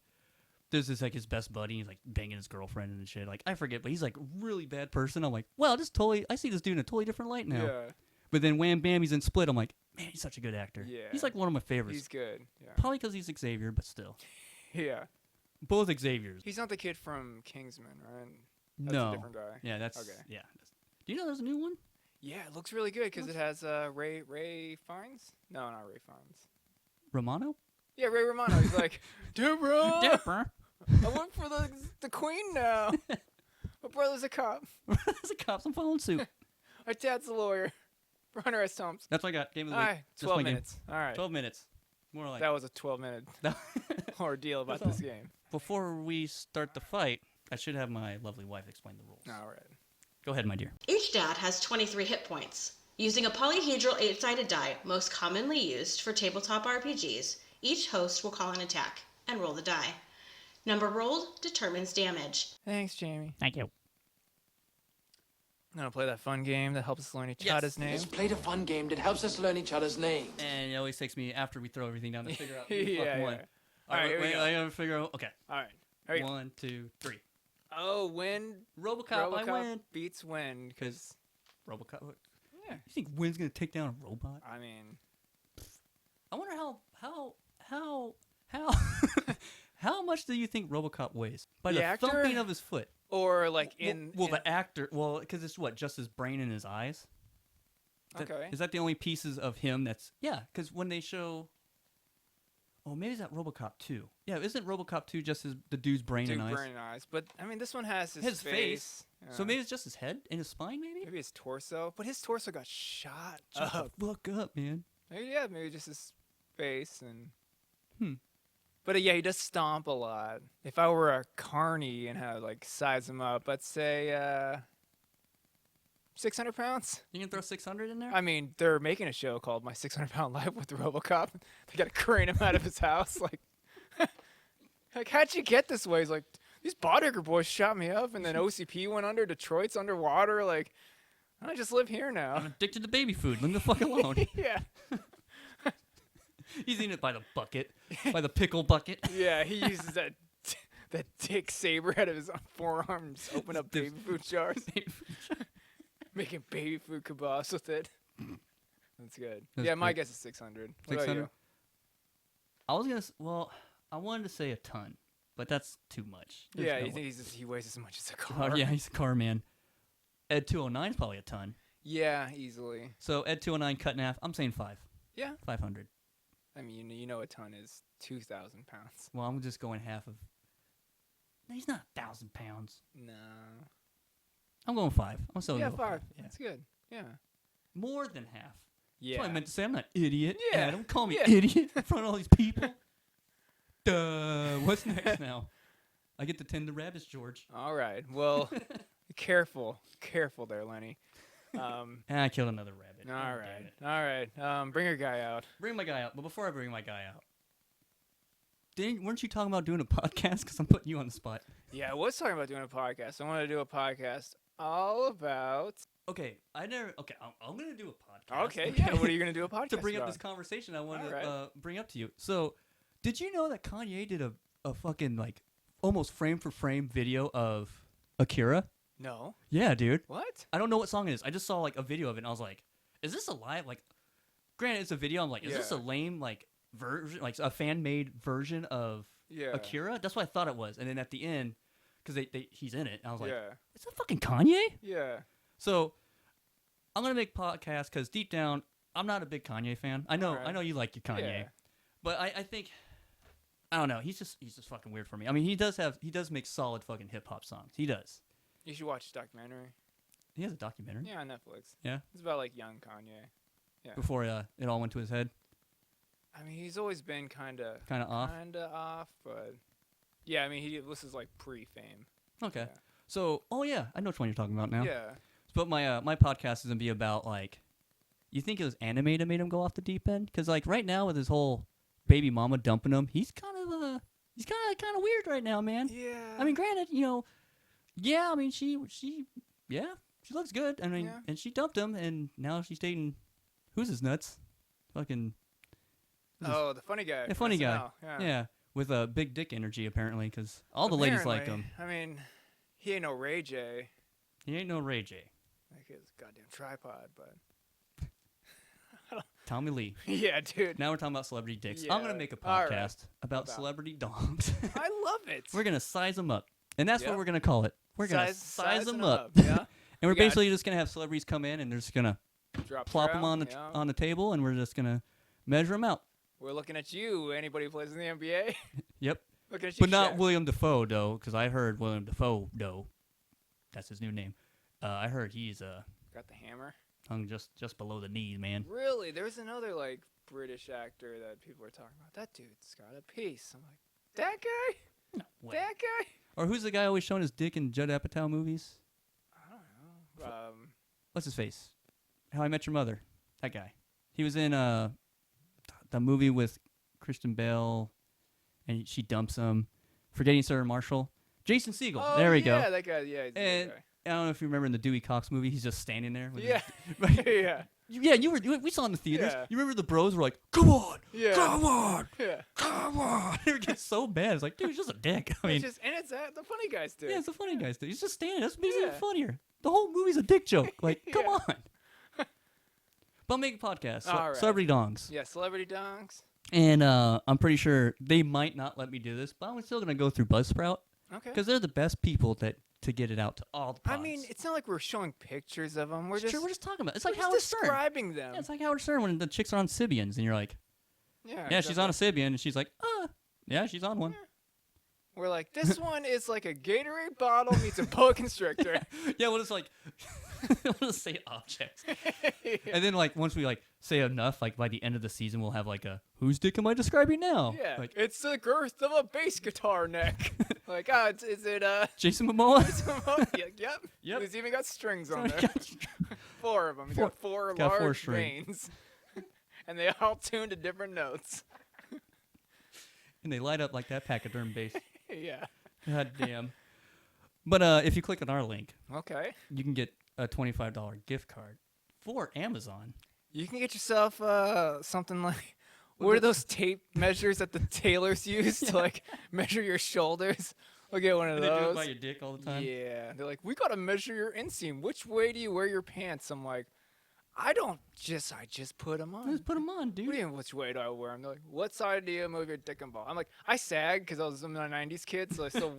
there's this like his best buddy. He's like banging his girlfriend and shit. Like I forget, but he's like a really bad person. I'm like, well, I see this dude in a totally different light now. Yeah. But then wham bam, he's in Split. I'm like, man, he's such a good actor. Yeah. He's like one of my favorites. He's good. Yeah. Probably because he's Xavier, but still. Yeah. Both Xaviers. He's not the kid from Kingsman, right? That's No. a different guy. Yeah, that's Okay. yeah. Do you know there's a new one? Yeah, it looks really good because it has Ray Fiennes. No, not Ray Fiennes. Romano? Yeah, Ray Romano. He's like, Deborah, Dipper. I went for the queen now. My brother's a cop. There's a cops. I'm following suit. My dad's a lawyer. Hunter S. Thompson. That's what I got. Game of the All week. right, That's 12 my game. minutes. All right. 12 minutes. More like That was a 12-minute ordeal about That's this game. Before we start the fight, I should have my lovely wife explain the rules. All right. Go ahead, my dear. Each dad has 23 hit points. Using a polyhedral 8-sided die, most commonly used for tabletop RPGs, each host will call an attack and roll the die. Number rolled determines damage. Thanks, Jamie. Thank you. I'm going to play that fun game that helps us learn each other's names. Let's play the fun game that helps us learn each other's names. And it always takes me after we throw everything down to figure out who Yeah, fuck won. yeah. All right, here we wait, go. I gotta figure out. Okay. All right. Here we go. 1, 2, 3. Oh, win. RoboCop, I win. beats win. Because, RoboCop. yeah. You think Win's gonna take down a robot? I mean, I wonder how how much do you think RoboCop weighs by The the actor? thumping of his foot? Or like in the actor. Well, because it's what, just his brain and his eyes. Okay. Is that the only pieces of him that's Because when they show. Oh, maybe it's that RoboCop 2. Yeah, isn't RoboCop 2 just the dude's brain and eyes? Brain and eyes. But I mean, this one has his face. Yeah. So maybe it's just his head and his spine, maybe. Maybe his torso, but his torso got shot Shut up. the fuck up, man. Maybe just his face and. But yeah, he does stomp a lot. If I were a carny and had like size him up, let's say 600 pounds. You can throw 600 in there? I mean, they're making a show called My 600-Pound Life with RoboCop. They got to crane him out of his house. Like, how'd you get this way? He's like, these bodyguard boys shot me up, and then OCP went under. Detroit's underwater. Like, I just live here now. I'm addicted to baby food. Leave me the fuck alone. Yeah. He's eating it by the bucket, by the pickle bucket. Yeah, he uses that dick saber out of his forearms, open up baby food jars, making baby food kebabs with it. That's good. That's my cool. guess is 600. What about 600? you? I was gonna. I wanted to say a ton, but that's too much. There's Yeah, no you way. think he weighs as much as a Oh, car? yeah, he's a car man. Ed 209 is probably a ton. Yeah, easily. So Ed 209 cut in half. I'm saying 5. Yeah. 500. I mean, you know a ton is 2,000 pounds. Well, I'm just going half of. No, he's not 1,000 pounds. No. I'm going 5. I'm still Yeah, going 5. 5. Yeah. That's good. Yeah. More than half. Yeah. That's what I meant to say. I'm not an idiot. Yeah. Don't call me Yeah. idiot in front of all these people. Duh. What's next now? I get to tend the rabbits, George. All right. Well, careful there, Lenny. And I killed another rabbit. All Oh, right. damn it. All right. Bring your guy out. Bring my guy out. But before I bring my guy out, weren't you talking about doing a podcast? Because I'm putting you on the spot. Yeah, I was talking about doing a podcast. I want to do a podcast all about. Okay, I never. Okay, I'm gonna do a podcast. Okay. Yeah. What are you gonna do a podcast to bring up about? this conversation I wanted All to right. bring up to you. So, did you know that Kanye did a fucking like almost frame for frame video of Akira? No. Yeah, dude. What? I don't know what song it is. I just saw like a video of it and I was like, is this a live? Like, granted, it's a video. I'm like, is this a Yeah. lame like version, like a fan made version of Yeah. Akira? That's what I thought it was. And then at the end, because he's in it, I was like, Yeah. is that fucking Kanye? Yeah. So I'm gonna make a podcast because deep down, I'm not a big Kanye fan. I know, Alright. I know you like your Kanye, Yeah. but I think I don't know. He's just fucking weird for me. I mean, he does make solid fucking hip hop songs. He does. You should watch his documentary. He has a documentary. Yeah, on Netflix. Yeah. It's about like young Kanye. Yeah. Before it all went to his head. I mean, he's always been kind of off. But yeah, I mean, this is like pre-fame. Okay. Yeah. So, oh yeah, I know which one you're talking about now. Yeah. But my podcast is gonna be about like, you think it was anime that made him go off the deep end? Because like right now with his whole baby mama dumping him, he's kind of weird right now, man. Yeah. I mean, granted, yeah. I mean, she looks good. I mean, Yeah. and she dumped him, and now she's dating who's his nuts, fucking. Oh, the funny guy. The funny guy. SNL, Yeah, with a big dick energy apparently, because all the ladies like him. I mean, he ain't no Ray J. He ain't no Ray J. Like his goddamn tripod, but. Tommy Lee. Yeah, dude. Now we're talking about celebrity dicks. Yeah. I'm gonna make a All right. podcast about celebrity dogs. I love it. We're gonna size them up, and that's Yeah. what we're gonna call it. We're gonna size Sizing them up. Yeah. And we're We got- basically just gonna have celebrities come in, and they're just gonna Drop plop her them out, on the table, and we're just gonna measure them out. We're looking at you. Anybody who plays in the NBA? Yep. Looking at you. But not Shaq. William Dafoe, though, because I heard William Dafoe, that's his new name. I heard he's Got the hammer. hung just below the knee, man. Really? There's another like British actor that people are talking about. That dude's got a piece. I'm like, that guy? No way. That guy? Or who's the guy always showing his dick in Judd Apatow movies? I don't know. What's his face? How I Met Your Mother. That guy. He was in the movie with Kristen Bell, and she dumps him. Forgetting Sarah Marshall. Jason Segel. Oh, there we yeah, go. that guy. Yeah, he's And that I don't know if you remember in the Dewey Cox movie, he's just standing there. With guy. his- Yeah. Yeah, we saw it in the theaters. Yeah. You remember the bros were like, "Come on, Yeah. come on, Yeah. come on!" They were getting so bad. It's like, dude, he's just a dick. I mean, It's just, and it's the funny guys do. yeah, it's the funny guys. Dude. He's just standing. That's makes it even Yeah. funnier. The whole movie's a dick joke. Like, come Yeah. on. But I'm making a podcast, All right. Celebrity Dongs, Yeah, celebrity dongs. and I'm pretty sure they might not let me do this, but I'm still gonna go through Buzzsprout Okay. because they're the best people that to get it out to all the pods. I mean, it's not like we're showing pictures of them. We're It's just true, we're just talking about it. It's like we're Howard just Stern. describing them. Yeah, it's like Howard Stern when the chicks are on Sybians, and you're like, yeah, she's on a Sybian, and she's like, yeah, she's on one. We're like, this one is like a Gatorade bottle meets a boa constrictor. Yeah, we'll just like, we'll just say objects. And then like once we like say enough, like by the end of the season, we'll have like a, whose dick am I describing now? Yeah, Like, it's the girth of a bass guitar neck. Like, is it Jason Momoa? Yep. He's even got strings on Sorry, there. 4 of them. He's got four got 4 large strings. veins. And they all tune to different notes. And they light up like that pachyderm base. Yeah. God damn. But if you click on our link, Okay. you can get a $25 gift card for Amazon. You can get yourself something like, what are those tape measures that the tailors use to like measure your shoulders? We'll get one of They do it those. by your dick all the time. Yeah. They're like, we gotta measure your inseam. Which way do you wear your pants? I'm like, I just put them on. Just put them on, dude. What do you mean, which way do I wear them? They're like, what side do you move your dick and ball? I'm like, I sag because I was a 90s kid, so I still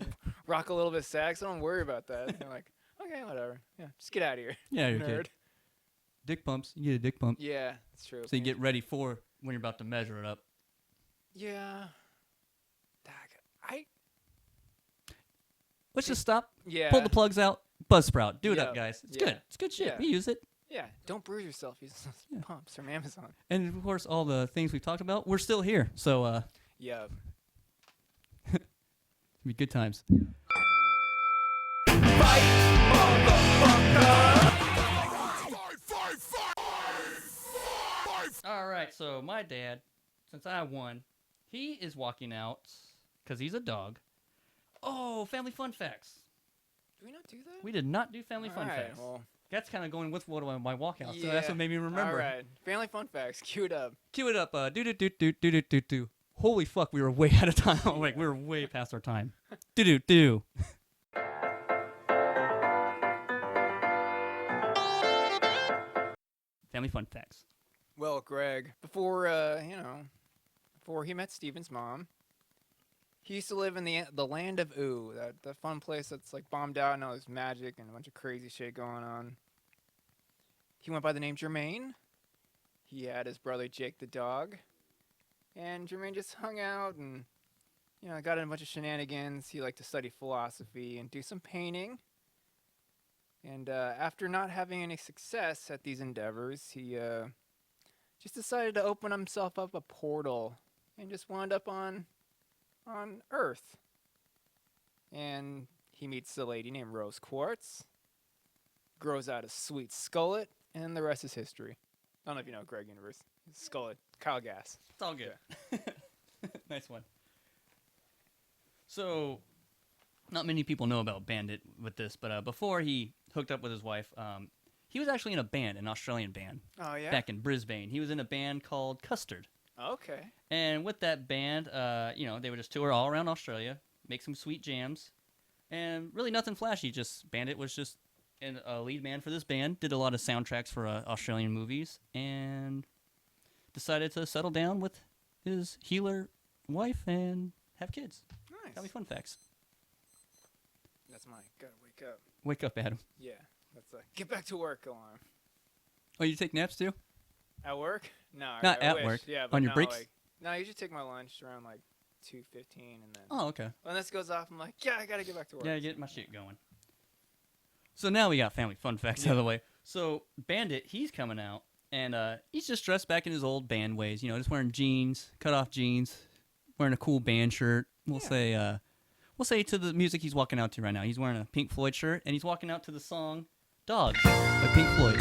rock a little bit of sag, so don't worry about that. They're like, okay, whatever. Yeah, just get out of here. Yeah, you're nerd. good. Dick bumps. You get a dick bump. Yeah, that's true. So you get ready for when you're about to measure it up. Yeah. Let's just stop. Yeah. Pull the plugs out. Buzzsprout. Do it up, Yeah. guys. It's Yeah. good. It's good shit. Yeah. We use it. Yeah, don't bruise yourself. Use those pumps from Amazon. And of course, all the things we've talked about, we're still here. So, Yeah. it'll be good times. All right, so my dad, since I won, he is walking out because he's a dog. Oh, family fun facts. Do we not do that? We did not do family fun Alright, facts. well, That's kind of going with one of my walkouts, so that's what made me remember. All right, family fun facts. Cue it up. Cue it up. Do do do do do do do do. Holy fuck, we were way out of time. Like we were way past our time. Do do do. Family fun facts. Well, Greg, before before he met Steven's mom, he used to live in the land of Ooh, that fun place that's like bombed out and all this magic and a bunch of crazy shit going on. He went by the name Jermaine. He had his brother Jake the dog, and Jermaine just hung out and got in a bunch of shenanigans. He liked to study philosophy and do some painting. And after not having any success at these endeavors, he just decided to open himself up a portal and just wound up on Earth. And he meets a lady named Rose Quartz, grows out a sweet skullet, and the rest is history. I don't know if you know Greg Universe. Skullet, Kyle Gass. It's all good. Nice one. So, not many people know about Bandit with this, but before he hooked up with his wife, he was actually in a band, an Australian band. Oh, yeah? Back in Brisbane. He was in a band called Custard. Okay. And with that band, they would just tour all around Australia, make some sweet jams, and really nothing flashy. Just Bandit was just a lead man for this band, did a lot of soundtracks for Australian movies, and decided to settle down with his healer wife and have kids. Nice. Got me fun facts. That's mine. Gotta wake up. Wake up, Adam. Yeah. That's a get back to work alarm. Oh, you take naps too? At work? No. Not I at wish. work. Yeah, but On your no, breaks? Like, no, I usually take my lunch around like 2:15, and then Oh, okay. when this goes off, I'm like, yeah, I gotta get back to work. Yeah, get my shit going. So now we got family fun facts out of the way. So Bandit, he's coming out, and he's just dressed back in his old band ways. Just wearing jeans, cut off jeans, wearing a cool band shirt. We'll say to the music he's walking out to right now. He's wearing a Pink Floyd shirt, and he's walking out to the song "Dogs" by Pink Floyd.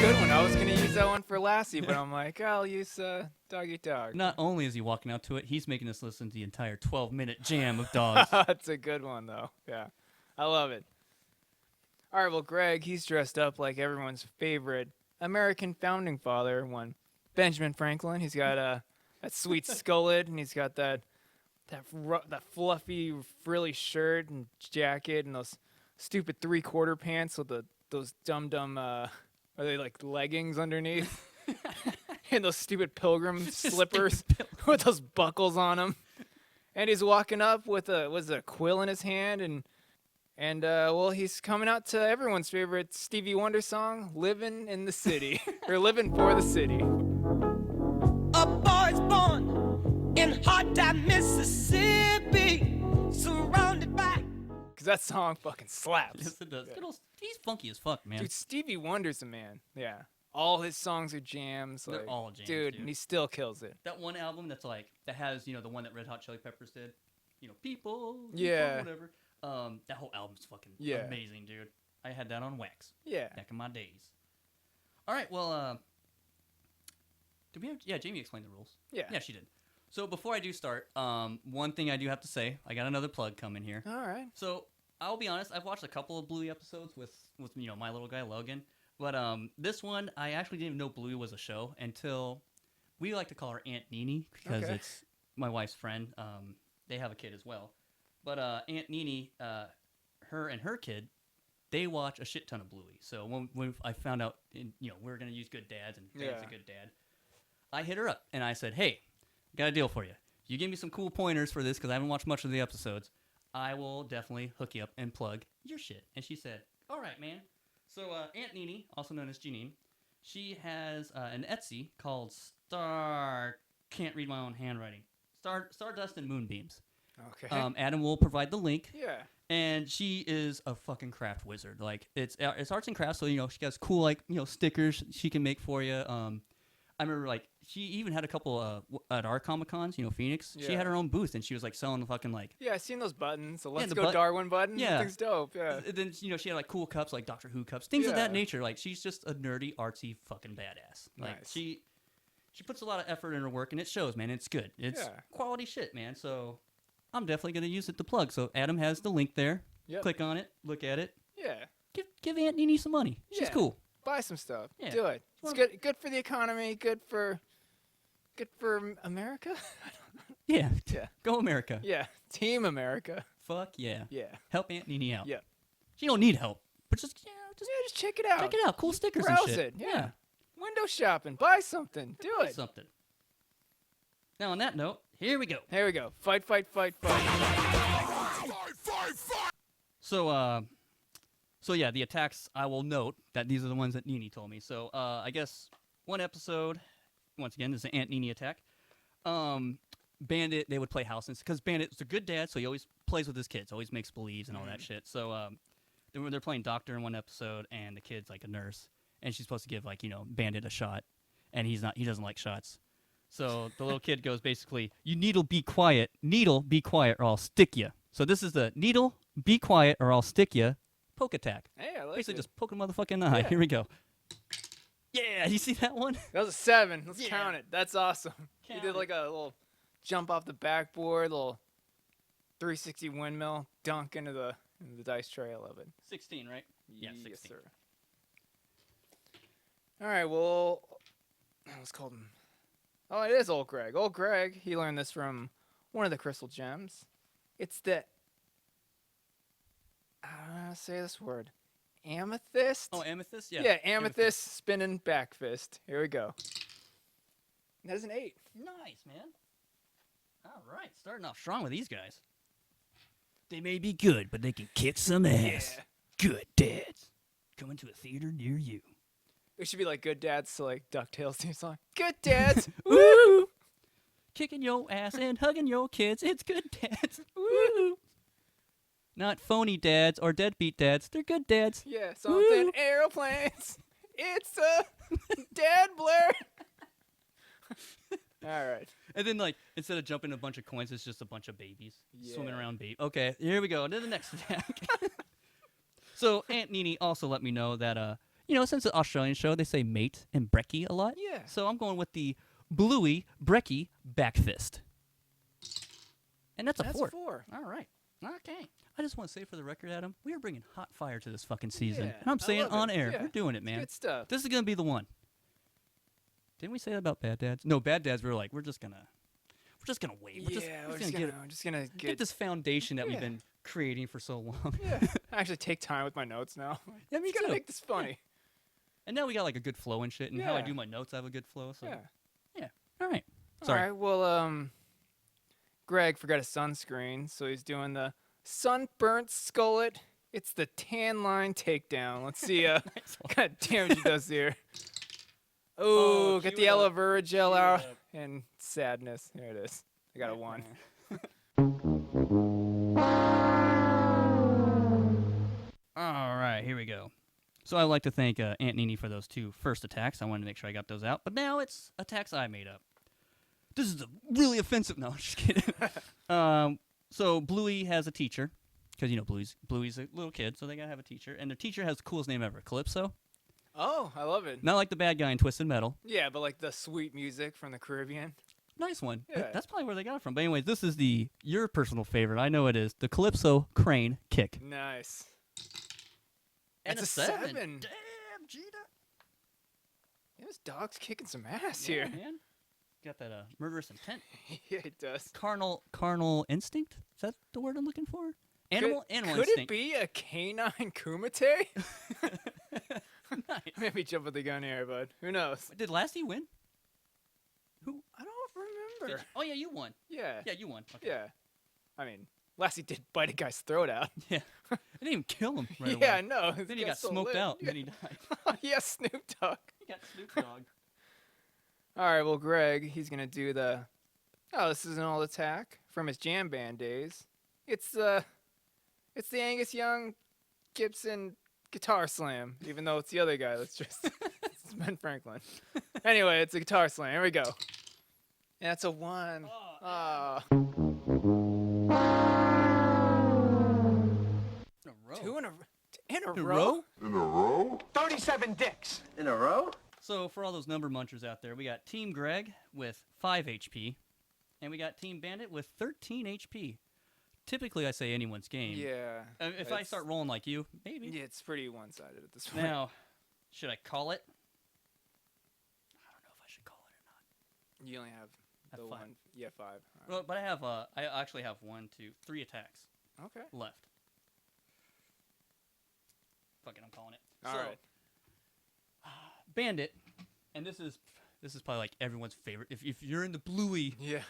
Good one. I was gonna use that one for Lassie, but I'm like, I'll use Dog Eat Dog. Not only is he walking out to it, he's making us listen to the entire 12-minute jam of Dogs. That's a good one, though. Yeah, I love it. All right, well, Greg, he's dressed up like everyone's favorite American founding father, one Benjamin Franklin. He's got that sweet skullet, and he's got that fluffy, frilly shirt and jacket, and those stupid 3/4 pants with those dumb. Are they like leggings underneath? in those stupid pilgrim slippers with those buckles on them. And he's walking up with a quill in his hand, and well, he's coming out to everyone's favorite Stevie Wonder song, "Living in the City," or "Living for the City." A boy's born in hard time Mississippi, surrounded by. Cause that song fucking slaps. Yes, it does. He's funky as fuck, man. Dude, Stevie Wonder's a man. Yeah. All his songs are jams. They're like, all jams, dude, dude. and he still kills it. That one album that's like that has, you know, the one that Red Hot Chili Peppers did, you know, people, Yeah. whatever. That whole album's fucking Yeah. amazing, dude. I had that on wax Yeah. back in my days. All right, well, did we have? Yeah, Jamie explained the rules. Yeah. She did. So before I do start, one thing I do have to say, I got another plug coming here. All right. So I'll be honest, I've watched a couple of Bluey episodes with you know, my little guy Logan, but this one I actually didn't even know Bluey was a show until we like to call her Aunt Nene because Okay. it's my wife's friend. They have a kid as well, but Aunt Nene, her and her kid, they watch a shit ton of Bluey. So when I found out, you know, we're gonna use Good Dads and Dad's a good dad, I hit her up and I said, hey, got a deal for you. You give me some cool pointers for this because I haven't watched much of the episodes. I will definitely hook you up and plug your shit. And she said, all right, man. So Aunt Nene, also known as Janene, she has an Etsy called can't read my own handwriting, Stardust and Moonbeams. Okay. Adam will provide the link. Yeah. And she is a fucking craft wizard. Like it's arts and crafts, so you know she has cool like you know stickers she can make for you. I remember like she even had a couple at our Comic Cons, you know, Phoenix. She Yeah. had her own booth and she was like selling the fucking like. Yeah, I seen those buttons. The Let's the Go Darwin button. Yeah. That thing's dope. Yeah. Then you know she had like cool cups like Doctor Who cups, things of Yeah. that nature. Like she's just a nerdy, artsy fucking badass. Like Nice. she puts a lot of effort in her work and it shows, man. It's good. It's Yeah. quality shit, man. So I'm definitely gonna use it to plug. So Adam has the link there. Yep. Click on it, look at it. Yeah. Give Aunt Nene some money. She's Yeah. cool. Buy some stuff. Yeah. Do it. It's good. Good for the economy. Good for America. Yeah. Yeah. Go America. Yeah. Team America. Fuck yeah. Yeah. Help Aunt Nene out. Yeah. She don't need help, but just Just check it out. check it out. Cool stickers Browse and shit. it. Yeah. Window shopping. Buy something. Do Do it. something. Now on that note, here we go. Here we go. Fight, fight, fight, fight. So yeah, the attacks. I will note that these are the ones that Nene told me. So I guess one episode, once again, is an Aunt Nene attack. Bandit, they would play house because Bandit's a good dad, so he always plays with his kids, always makes believes and all that shit. So they're playing doctor in one episode, and the kid's like a nurse, and she's supposed to give like Bandit a shot, and he doesn't like shots. So the little kid goes basically, "You needle be quiet, or I'll stick you." So this is the needle be quiet or I'll stick you poke attack. Hey, I like Basically it. just poke a motherfucking eye. Yeah. Here we go. Yeah, you see that one? That was a 7. Let's Yeah. count it. That's awesome. Count He did like a little jump off the backboard, little 360 windmill, dunk into the dice tray. I love it. 16, right? Yeah, Yes, 16. sir. All right, well, let's call him. Oh, it is Old Greg. Old Greg, he learned this from one of the crystal gems. It's the, I don't know how to say this word, amethyst? Oh, amethyst? Yeah. Yeah, amethyst spinning back fist. Here we go. That is an 8. Nice, man. All right, starting off strong with these guys. They may be good, but they can kick some ass. Yeah. Good dads. Coming to a theater near you. It should be like Good Dads to like DuckTales theme song. Good Dads. Woo! Kicking your ass and hugging your kids. It's good dads. Woo! Not phony dads or deadbeat dads. They're good dads. Yeah, something airplanes. It's a dad blur. All right. And then, like, instead of jumping a bunch of coins, it's just a bunch of babies swimming around. Okay, here we go. To the next attack. So, Aunt Nene also let me know that, since it's an Australian show, they say mate and brekkie a lot. Yeah. So, I'm going with the Bluey brekkie back fist. And that's a 4. 4. All right. Okay. I just want to say for the record, Adam, we are bringing hot fire to this fucking season. Yeah, And I'm I saying love on it. air. Yeah. We're doing it, man. Good stuff. This is going to be the one. Didn't we say that about Bad Dads? No, Bad Dads, we were like, we're just going to wait. We're just gonna get this foundation that we've Yeah. been creating for so long. Yeah. I actually take time with my notes now. Yeah, me Just gotta too. make this funny. And now we got like a good flow and shit. And how I Yeah. do my notes, I have a good flow. So Yeah. All right. Sorry. All right. Well, Greg forgot a sunscreen, so he's doing the sunburnt skullet. It's the tan line takedown. Let's see what kind of damage he does here. Oh, get the aloe vera gel out and sadness. There it is. I got a 1. All right, here we go. So I'd like to thank Aunt Nene for those 2 first attacks. I wanted to make sure I got those out. But now it's attacks I made up. This is a really offensive. No, I'm just kidding. So Bluey has a teacher. Because, you know, Bluey's a little kid, so they got to have a teacher. And their teacher has the coolest name ever, Calypso. Oh, I love it. Not like the bad guy in Twisted Metal. Yeah, but like the sweet music from the Caribbean. Nice one. Yeah. That's probably where they got it from. But anyways, this is your personal favorite. I know it is. The Calypso Crane Kick. Nice. And That's a 7. 7. Damn, Gina. This dog's kicking some ass here. Man. Got that murderous intent. Yeah, it does. Carnal instinct? Is that the word I'm looking for? Animal Could instinct. it be a canine kumite? Nice. Maybe jump with the gun here, bud. Who knows? Did Lassie win? Who? I don't remember. Oh, yeah, you won. Yeah. Yeah, you won. Okay. Yeah. I mean, Lassie did bite a guy's throat out. Yeah. I didn't even kill him right away. Yeah, no. Then he got smoked out, and then he died. Yeah, Snoop Dogg. He got Snoop Dogg. All right, well, Greg, he's going to do the... Oh, this is an old attack from his jam band days. It's the Angus Young Gibson guitar slam, even though it's the other guy that's just... it's Ben Franklin. Anyway, it's a guitar slam. Here we go. And that's a 1. Oh. In a row. 2 in a In a row? row? In a row? 37 dicks. In a row? So for all those number munchers out there, we got Team Greg with 5 HP, and we got Team Bandit with 13 HP. Typically, I say anyone's game. Yeah. If I start rolling like you, maybe. Yeah, it's pretty one-sided at this point. Now, should I call it? I don't know if I should call it or not. You only have the 5. 1. Yeah, 5. All right. Well, but I actually have 1, 2, 3 attacks Okay. left. Fuck it, I'm calling it. All so, right. Bandit, and this is probably like everyone's favorite. If you're into Bluey, Yeah.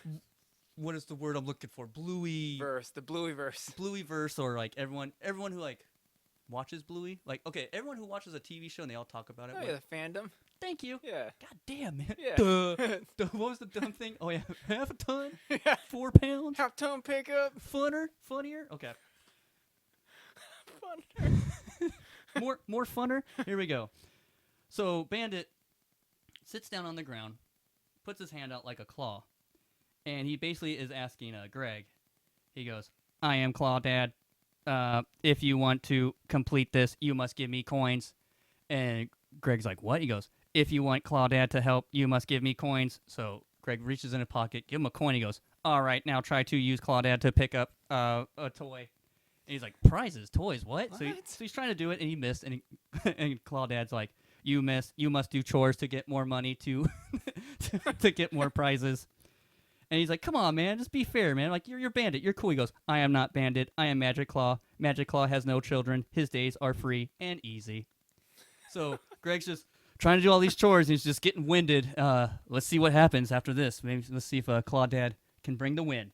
what is the word I'm looking for? Bluey Verse, the Bluey verse. Bluey verse, or like everyone who like watches Bluey, like okay, everyone who watches a TV show and they all talk about it. Oh, yeah, the fandom. Thank you. Yeah. God damn, man. Yeah. Duh. Duh. What was the dumb thing? Oh yeah, half a ton, Yeah. 4 pounds, Half-tone pickup. funnier. Okay, Fun. more funner. Here we go. So Bandit sits down on the ground, puts his hand out like a claw, and he basically is asking Greg. He goes, "I am Claw Dad. If you want to complete this, you must give me coins." And Greg's like, "What?" He goes, "If you want Claw Dad to help, you must give me coins." So Greg reaches in a pocket, give him a coin. He goes, "All right, now try to use Claw Dad to pick up a toy." And he's like, "Prizes, toys, what?" So he's trying to do it, and he missed. And and Claw Dad's like, "You missed. You must do chores to get more money to to get more prizes." And he's like, "Come on, man, just be fair, man. Like you're Bandit. You're cool." He goes, "I am not Bandit. I am Magic Claw. Magic Claw has no children. His days are free and easy." So Greg's just trying to do all these chores, and he's just getting winded. Let's see what happens after this. Maybe let's see if Claw Dad can bring the win.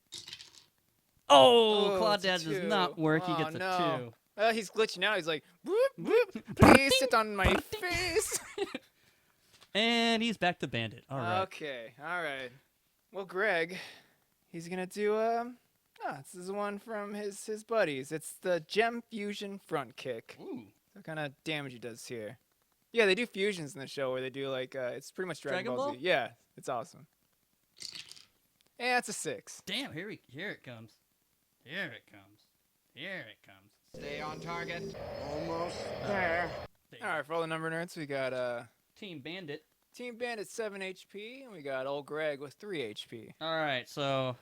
Oh, Claw Dad does not work. He gets a 2. He's glitching out. He's like, whoop, whoop, please sit on my face. And he's back to Bandit. All right. Okay, all right. Well, Greg, he's going to do, this is one from his buddies. It's the Gem Fusion Front Kick. Ooh. What kind of damage he does here? Yeah, they do fusions in the show where they do, like, it's pretty much Dragon Ball Z. Yeah, it's awesome. And it's a 6. Damn, here it comes. Here it comes. Here it comes. Stay on target. Almost there. All right, for all the number nerds, we got Team Bandit. Team Bandit 7 HP, and we got old Greg with 3 HP. All right, so I'm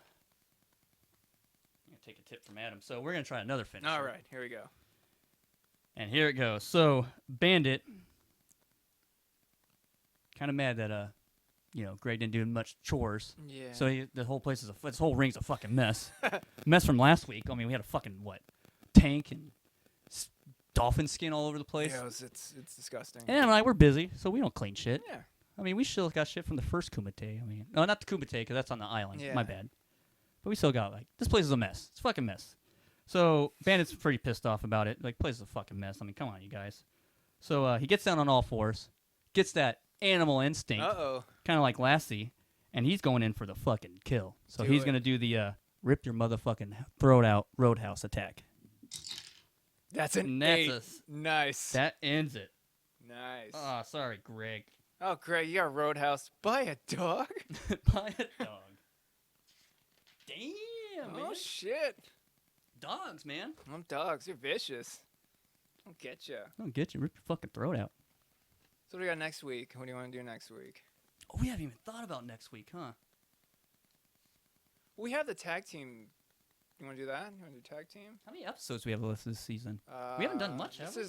going to take a tip from Adam. So we're going to try another finish. All right, here we go. And here it goes. So Bandit, kind of mad that Greg didn't do much chores. Yeah. So the whole place is this whole ring's a fucking mess. Mess from last week. I mean, we had a fucking tank and dolphin skin all over the place. Yeah, it's disgusting. And Adam and I were busy, so we don't clean shit. Yeah. I mean, we still got shit from the first Kumite. I mean, no, not the Kumite, because that's on the island. Yeah. My bad. But we still got, like, this place is a mess. It's a fucking mess. So, Bandit's pretty pissed off about it. Like, place is a fucking mess. I mean, come on, you guys. So, he gets down on all fours, gets that animal instinct, kind of like Lassie, and he's going in for the fucking kill. So, he's going to do the rip your motherfucking throat out roadhouse attack. That's an That's 8. Nice. That ends it. Nice. Oh, sorry, Greg. Oh, Greg, you got Roadhouse. Buy a dog? Buy a dog. Damn, man. Oh, shit. Dogs, man. Them dogs, they're vicious. I'll get you. Don't get you. Rip your fucking throat out. So what do we got next week? What do you want to do next week? Oh, we haven't even thought about next week, huh? We have the tag team. You want to do that? You want to do tag team? How many episodes do we have left this season? We haven't done much, have we?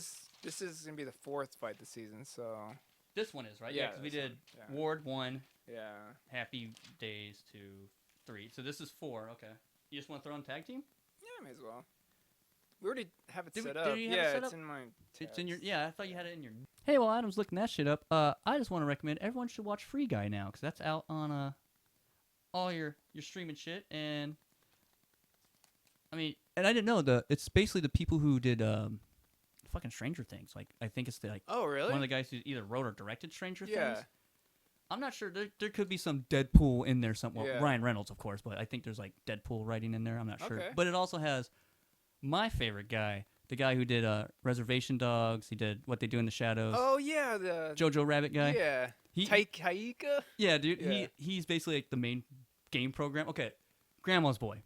This is going to be the 4th fight this season, so... This one is, right? Yeah, Because we this did one, yeah. Ward 1, Yeah. Happy Days 2, 3. So this is 4, okay. You just want to throw in tag team? Yeah, may as well. We already have it Did set we- up. did you have it Yeah, set it's up? in my It's in your... tabs. Yeah, I thought you had it in your... Hey, well, Adam's looking that shit up. I just want to recommend everyone should watch Free Guy now, because that's out on all your streaming shit, and... I mean, and I didn't know, it's basically the people who did fucking Stranger Things. Like, I think it's the, like... Oh, really? One of the guys who either wrote or directed Stranger Yeah. Things. I'm not sure. There could be some Deadpool in there somewhere. Yeah. Ryan Reynolds, of course, but I think there's like Deadpool writing in there. I'm not sure. Okay. But it also has my favorite guy, the guy who did Reservation Dogs. He did What They Do in the Shadows. Oh, yeah, the... Jojo Rabbit guy. Yeah. Taika? Yeah, dude. Yeah. He's basically like the main game program. Okay, Grandma's Boy.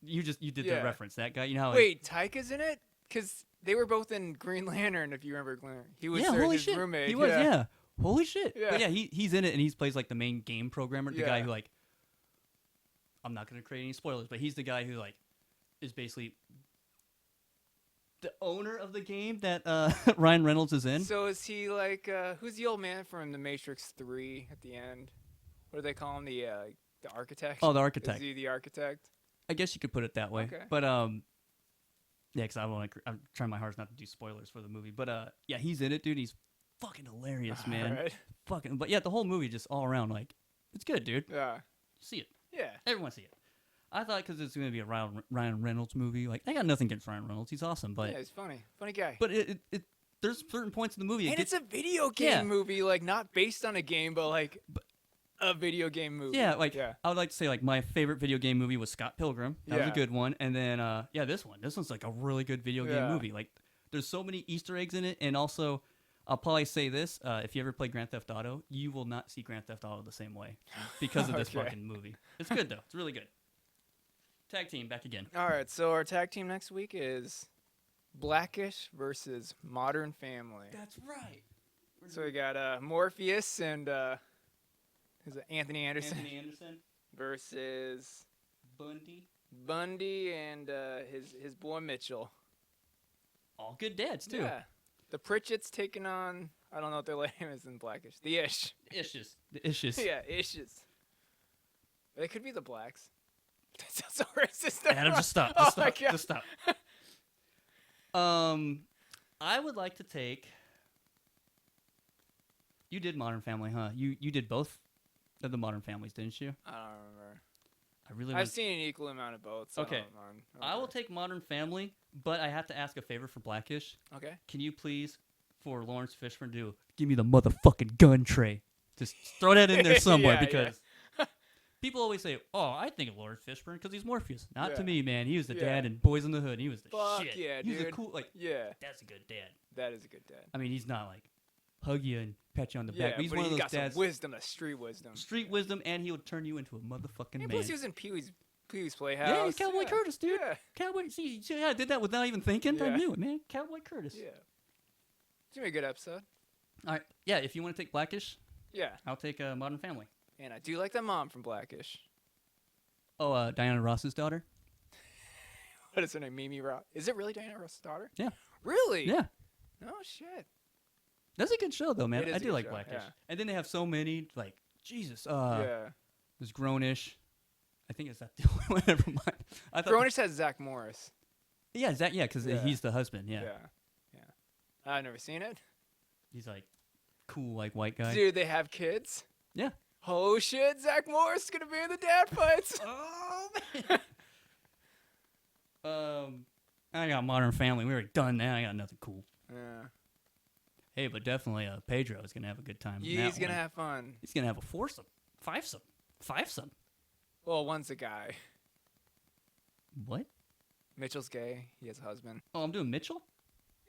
You did Yeah. the reference. That guy. You know how Wait, Taika's in it? Because they were both in Green Lantern, if you remember Green Lantern. He was yeah, their, holy his shit. roommate. He was, yeah. Holy shit. Yeah. But yeah, he's in it, and he plays like the main game programmer, the guy Yeah. who like, I'm not going to create any spoilers, but he's the guy who like is basically the owner of the game that Ryan Reynolds is in. So is he like, who's the old man from The Matrix 3 at the end? What do they call him? The architect? Oh, the architect. Is he the architect? I guess you could put it that way. Okay. But yeah, because I'm trying my hardest not to do spoilers for the movie. But yeah, he's in it, dude. He's fucking hilarious, man. Alright. Fucking. But yeah, the whole movie just all around like it's good, dude. Yeah. See it. Yeah. Everyone see it. I thought because it's going to be a Ryan Reynolds movie. Like, I got nothing against Ryan Reynolds. He's awesome, but Yeah, he's funny. Funny guy. but it there's certain points in the movie. And gets, it's a video game Yeah. movie, like not based on a game, but like a video game movie. yeah, like yeah. I would like to say like my favorite video game movie was Scott Pilgrim. That was a Yeah. good one. And then yeah, this one's like a really good video game Yeah. movie. Like, there's so many Easter eggs in it, and also I'll probably say this: if you ever play Grand Theft Auto, you will not see Grand Theft Auto the same way because of this Okay. fucking movie. It's good though. It's really good. Tag team back again. All right, so our tag team next week is Blackish versus Modern Family. That's right. So we got Morpheus and is it Anthony Anderson Anthony Anderson, versus Bundy, and his boy Mitchell. all good dads too. Yeah. The Pritchett's taking on, I don't know what their name is in Blackish. The Ish. The issues. Yeah, Ishes. They could be the Blacks. That sounds so racist. Adam, just stop. Oh Just my stop. God. Just stop. I would like to take. You did Modern Family, huh? You did both of the Modern Families, didn't you? I don't remember. I really. I've want- seen an equal amount of both. So Okay. I don't mind. I will take Modern Family, but I have to ask a favor for Blackish. Okay. Can you please, for Lawrence Fishburne, give me the motherfucking gun tray? Just throw that in there somewhere Yeah, because people always say, "Oh, I think of Lawrence Fishburne because he's Morpheus." Not to Yeah. me, man. He was the Yeah. dad in Boys in the Hood. He was the Fuck shit. yeah, he was a dude. cool, like, Yeah. that's a good dad. That is a good dad. I mean, he's not like hug you and pat you on the Yeah, back. But he's but one of he those got dads, some wisdom, that street wisdom. street wisdom, and he'll turn you into a motherfucking And man. plus he was in Pee-wee's Playhouse. Yeah, he's Cowboy Curtis, dude. Yeah. Cowboy. See, I did that without even thinking. I Yeah. knew it, man. Cowboy Curtis. Yeah. It's gonna be a good episode. All right. Yeah, if you want to take Blackish, Yeah. I'll take Modern Family. And I do like the mom from Blackish. Oh, Diana Ross's daughter. What is her name? Mimi Ross. Is it really Diana Ross's daughter? Yeah. Really? Yeah. No shit. That's a good show, though, man. It is I a do good like show, Blackish. yeah. And then they have so many, like, Jesus. Yeah. There's Grownish. I think it's that the only one. Never mind. I thought. Grownish has Zach Morris. Yeah, because Yeah. he's the husband. Yeah. Yeah. I've never seen it. He's like cool like white guy. Dude, they have kids. Yeah. Oh shit, Zach Morris is gonna be in the dad fights. Oh man. I got Modern Family. We were done now. I got nothing cool. Yeah. Hey, but definitely Pedro is gonna have a good time. in He's that gonna one. have fun. He's gonna have a foursome, fivesome. Well, one's a guy. What? Mitchell's gay. He has a husband. Oh, I'm doing Mitchell.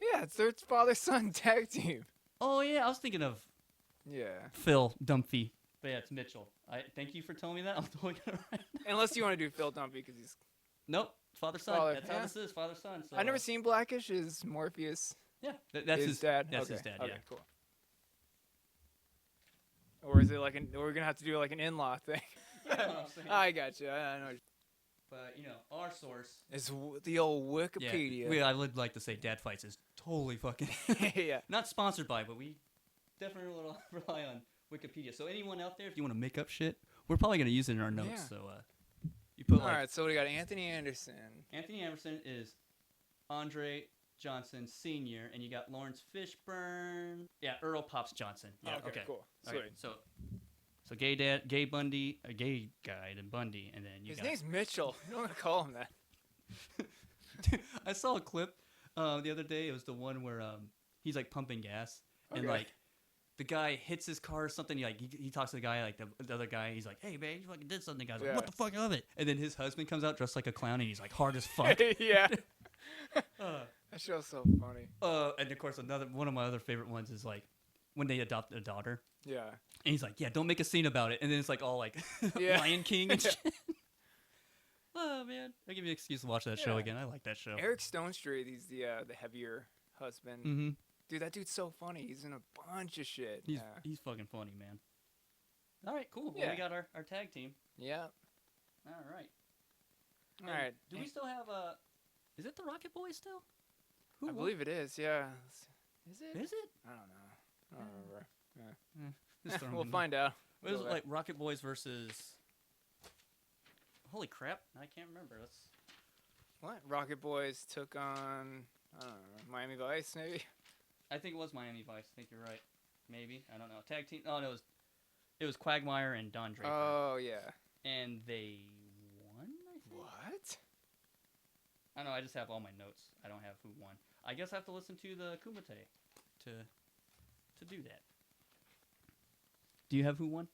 Yeah, it's their father-son tag team. Oh yeah, I was thinking of Yeah. Phil Dumphy. But yeah, it's Mitchell. Thank you for telling me that. I'm totally gonna write that. Unless you want to do Phil Dumpy because he's. Nope, father son. Father, That's yeah. how this is, father son. So, I've never seen Blackish. Is Morpheus Yeah, that's his dad? That's okay. his dad. Okay, Yeah. cool. Or is it like we're gonna have to do like an in-law thing? You know what I'm saying? I got you. I know. But our source. It's the old Yeah, Wikipedia. I would like to say Dad Fights is totally fucking Yeah. not sponsored by, but we definitely rely on Wikipedia. So anyone out there, if you want to make up shit, we're probably gonna use it in our notes. Yeah. So you put All right, so we got Anthony Anderson. Anthony Anderson is Andre Johnson Sr., and you got Lawrence Fishburne. Yeah, Earl Pops Johnson. Yeah, Okay, cool. All Sweet. right, so gay dad, gay Bundy, a gay guy, then Bundy, and then His name's Mitchell. You don't want to call him that. I saw a clip the other day. It was the one where he's like pumping gas, and Okay. like the guy hits his car or something. He talks to the guy, like the other guy. He's like, "Hey man, you fucking did something." Guy's like, Yeah. "What the fuck of it?" And then his husband comes out dressed like a clown, and he's like hard as fuck. Yeah. That show's so funny. And of course, one of my other favorite ones is like when they adopt a daughter, Yeah. and he's like, "Yeah, don't make a scene about it." And then it's like all like Yeah. Lion King and shit. Oh man, that give me an excuse to watch that show Yeah. again. I like that show. Eric Stone Street, he's the heavier husband. Mm-hmm. Dude, that dude's so funny. He's in a bunch of shit. He's fucking funny, man. All right, cool. Well, Yeah. we got our tag team. Yeah. All right. All right. Do we still have is it the Rocket Boys still? I believe it is. Yeah. Is it? Is it? I don't know. I don't remember. Just throw 'em We'll in find out. there. What is Go it back. like Rocket Boys versus? Holy crap! I can't remember. Let's. What? Rocket Boys took on, I don't know, Miami Vice, maybe? I think it was Miami Vice. I think you're right. Maybe I don't know. Tag team. Oh no, it was Quagmire and Don Draper. Oh, yeah. And they won. I think. What? I don't know. I just have all my notes. I don't have who won. I guess I have to listen to the Kumite to do that. Do you have who won?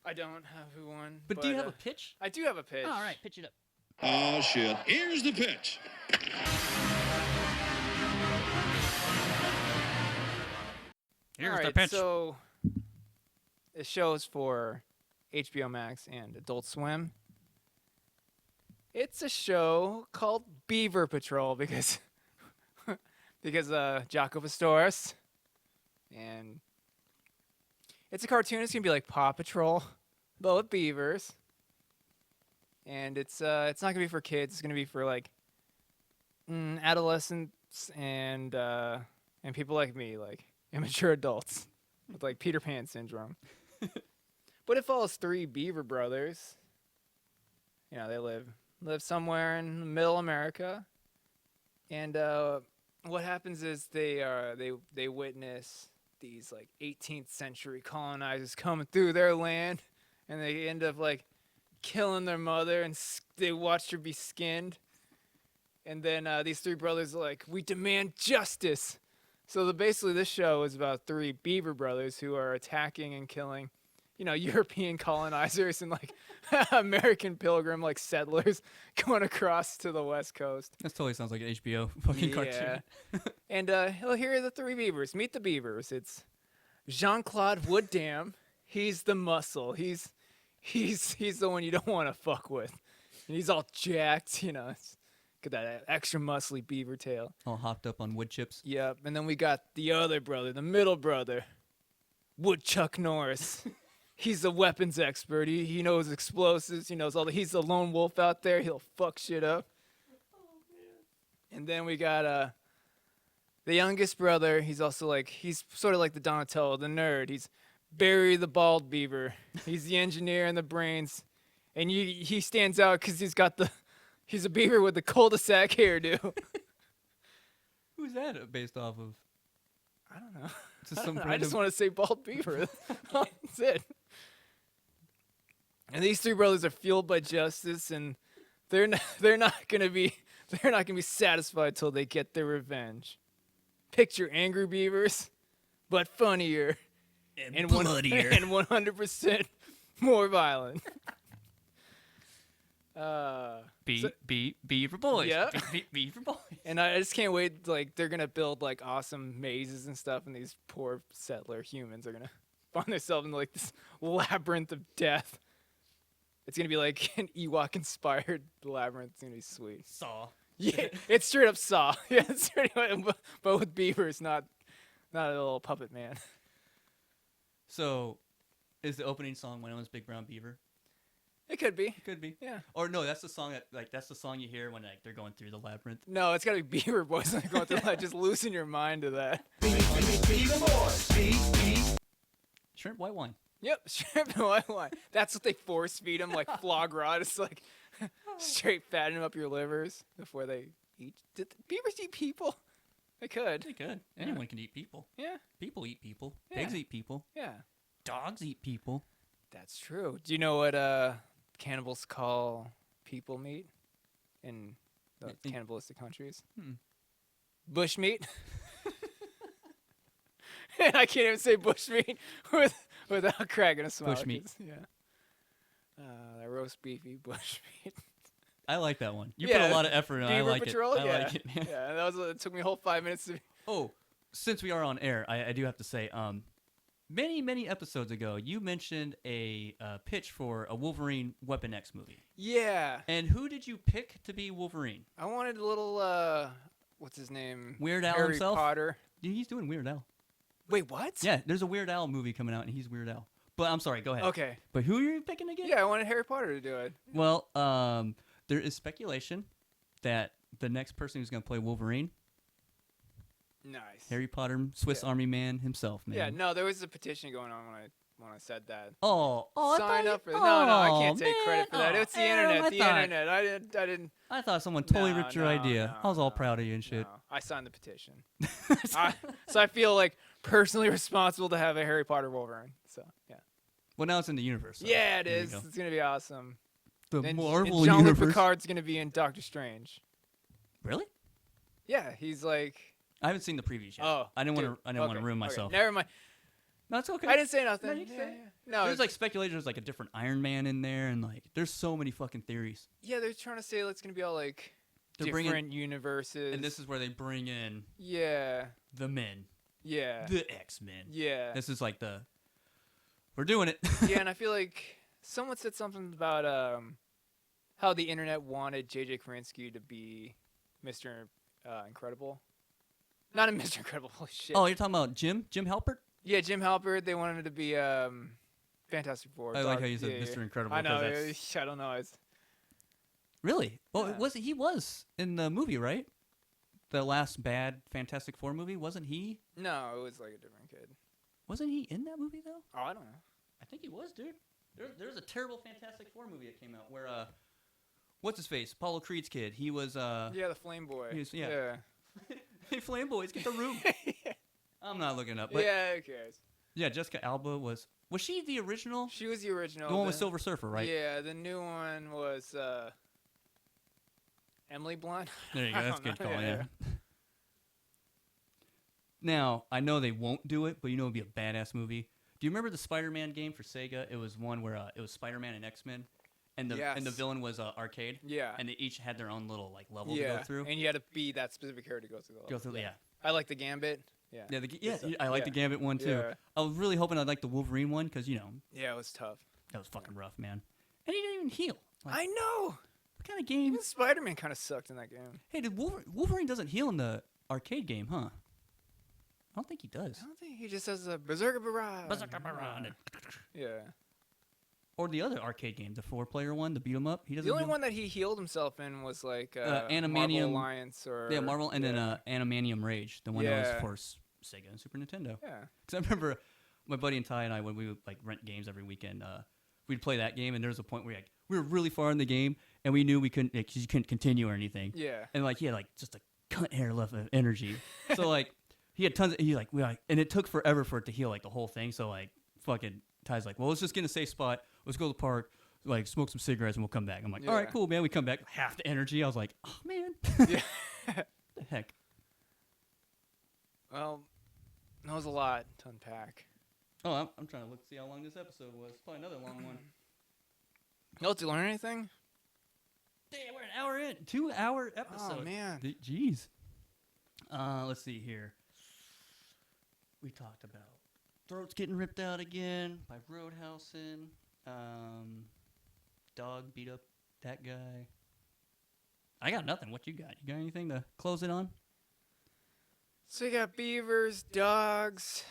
I don't have who won. But do you have a pitch? I do have a pitch. All right, pitch it up. Oh, shit. Here's the pitch. Here's All the right, pitch. so it shows for HBO Max and Adult Swim. It's a show called Beaver Patrol because Jaco Pastorius, and it's a cartoon. It's gonna be like Paw Patrol, but with beavers. And it's not gonna be for kids. It's gonna be for like adolescents and people like me, like immature adults with like Peter Pan syndrome. But it follows three beaver brothers. You know, they live somewhere in middle America, and what happens is they witness these like 18th century colonizers coming through their land, and they end up like killing their mother, and they watched her be skinned. And then these three brothers are like, we demand justice. So basically this show is about three beaver brothers who are attacking and killing, European colonizers and like American pilgrim like settlers going across to the West Coast. That totally sounds like an HBO fucking cartoon. And here are the three beavers. Meet the beavers. It's Jean-Claude Wooddam. He's the muscle. He's the one you don't want to fuck with. And he's all jacked, got that extra muscly beaver tail. All hopped up on wood chips. Yep. And then we got the other brother, the middle brother, Woodchuck Norris. He's a weapons expert. He knows explosives. He knows he's the lone wolf out there. He'll fuck shit up. And then we got the youngest brother. He's sort of like the Donatello, the nerd. He's Barry the bald beaver. He's the engineer and the brains. And he stands out because he's a beaver with the cul-de-sac hairdo. Who's that based off of? I don't know. I just want to say bald beaver. That's it. And these three brothers are fueled by justice, and they're not gonna be satisfied till they get their revenge. Picture angry beavers, but funnier and bloodier. and 100% more violent. Beaver boys. Yeah. Beaver boys. And I just can't wait. Like, they're gonna build like awesome mazes and stuff, and these poor settler humans are gonna find themselves in like this labyrinth of death. It's gonna be like an Ewok-inspired labyrinth. It's gonna be sweet. Saw. Yeah, it's straight up Saw. Yeah, it's straight up, but with beavers, not a little puppet man. So, is the opening song "When I Was Big Brown Beaver"? It could be. It could be. Yeah. Or no, that's the song that's the song you hear when like they're going through the labyrinth. No, it's gotta be Beaver Boys. Like, going through, like, just loosen your mind to that. Shrimp white wine. Yep, shrimp and white wine. That's what they force feed them, like foie gras. It's like straight fatten up your livers before they eat. Did the beavers eat people? They could. They could. Anyone can eat people. Yeah. People eat people. Yeah. Pigs eat people. Yeah. Dogs eat people. That's true. Do you know what cannibals call people meat in the cannibalistic countries? Bush meat. And I can't even say bush meat without cracking a smile. Bush meat. Yeah. That roast beefy bush meat. I like that one. You put a lot of effort in it. I Beaver like Patrol? it. I like it. Yeah, it took me a whole 5 minutes to. Oh, since we are on air, I do have to say, many episodes ago, you mentioned a pitch for a Wolverine Weapon X movie. Yeah. And who did you pick to be Wolverine? I wanted a little what's his name? Weird Al Harry himself? Potter. Yeah, he's doing Weird Al. Wait, what? Yeah, there's a Weird Al movie coming out, and he's Weird Al. But I'm sorry, go ahead. Okay. But who are you picking again? Yeah, I wanted Harry Potter to do it. Well, there is speculation that the next person who's going to play Wolverine, Nice. Harry Potter, Swiss Army Man himself, man. Yeah, no, there was a petition going on when I said that. Oh, I Sign thought up for you- that. No, I Oh, can't take credit for that. man. It's the Oh, internet. I The thought- internet. I didn't. I thought someone totally No, ripped your no, idea. no, I was all no, proud of you and shit. No, I signed the petition. So I feel like personally responsible to have a Harry Potter Wolverine. So yeah. Well, now it's in the universe. So Yeah, it there you is. go. It's gonna be awesome. The And Marvel Jean-Luc universe. Picard's gonna be in Doctor Strange. Really? Yeah, he's like. I haven't seen the previews yet. Oh, I didn't want dude, to. I didn't want okay, to ruin okay. myself. Never mind. No, it's okay. I didn't say nothing. No, you can say it. No, There's it's- like speculation. There's like a different Iron Man in there, and like there's so many fucking theories. Yeah, they're trying to say it's gonna be all like They're different bringing- universes. And this is where they bring in Yeah. the men, Yeah. the X-Men. Yeah. This is like the. We're doing it. Yeah, and I feel like someone said something about how the internet wanted JJ Krasinski to be Mr. Incredible. Not a Mr. Incredible. Holy shit. Oh, you're talking about Jim Halpert? Yeah, Jim Halpert. They wanted him to be Fantastic Four. I like how you said Mr. Incredible. I know. 'cause that's- I don't know. Really? Well, Yeah. he was in the movie, right? The last bad Fantastic Four movie, wasn't he? No, it was like a different kid. Wasn't he in that movie though? Oh, I don't know. I think he was, dude. There's a terrible Fantastic Four movie that came out where what's his face? Apollo Creed's kid. He was Yeah, the Flame Boy. He was- yeah. Hey, Flame Boys, get the room. I'm not looking up, but Yeah, who cares? yeah, Jessica Alba was she the original? She was the original. The one with Silver Surfer, right? Yeah, the new one was Emily Blunt. There you go. I That's a don't good know. call. Yeah. Now I know they won't do it, but you know it'd be a badass movie. Do you remember the Spider-Man game for Sega? It was one where it was Spider-Man and X-Men, and the Yes. villain was arcade. Yeah. And they each had their own little like level Yeah, to go through. and you had to be that specific character to go through. The Go through, yeah. I like the Gambit. Yeah. Yeah, I like the Gambit one too. Yeah. I was really hoping I'd like the Wolverine one because Yeah, it was tough. that was fucking rough, man. And he didn't even heal. Like, I know. what kind of game? Even Spider-Man kind of sucked in that game. Hey, did Wolverine doesn't heal in the arcade game, huh? I don't think he does. I don't think he just has a Berserker Barrage. Yeah. Or the other arcade game, the 4-player one, the beat 'em up. He doesn't. The only heal? one that he healed himself in was like Animanium Marvel Alliance or Yeah, Marvel, and then Animanium Rage, the one that Yeah. was for Sega and Super Nintendo. Yeah. Because I remember my buddy and Ty and I, when we would like rent games every weekend, we'd play that game, and there was a point where we were really far in the game, and we knew we couldn't, because you couldn't continue or anything. Yeah. And like he had like just a cunt hair left of energy. So like he had tons. And it took forever for it to heal, like the whole thing. So like, fucking Ty's like, well, let's just get in a safe spot. Let's go to the park, like smoke some cigarettes, and we'll come back. I'm like, all right, cool, man. We come back, half the energy. I was like, oh man, Yeah. the heck. Well, that was a lot to unpack. Oh, I'm trying to look see how long this episode was. Probably another long one. Oh, did you learn anything? Damn, we're an hour in. 2-hour episode. Oh man. Jeez. Let's see here. We talked about throats getting ripped out again by Roadhousing. Dog beat up that guy. I got nothing. What you got? You got anything to close it on? So you got beavers, dogs.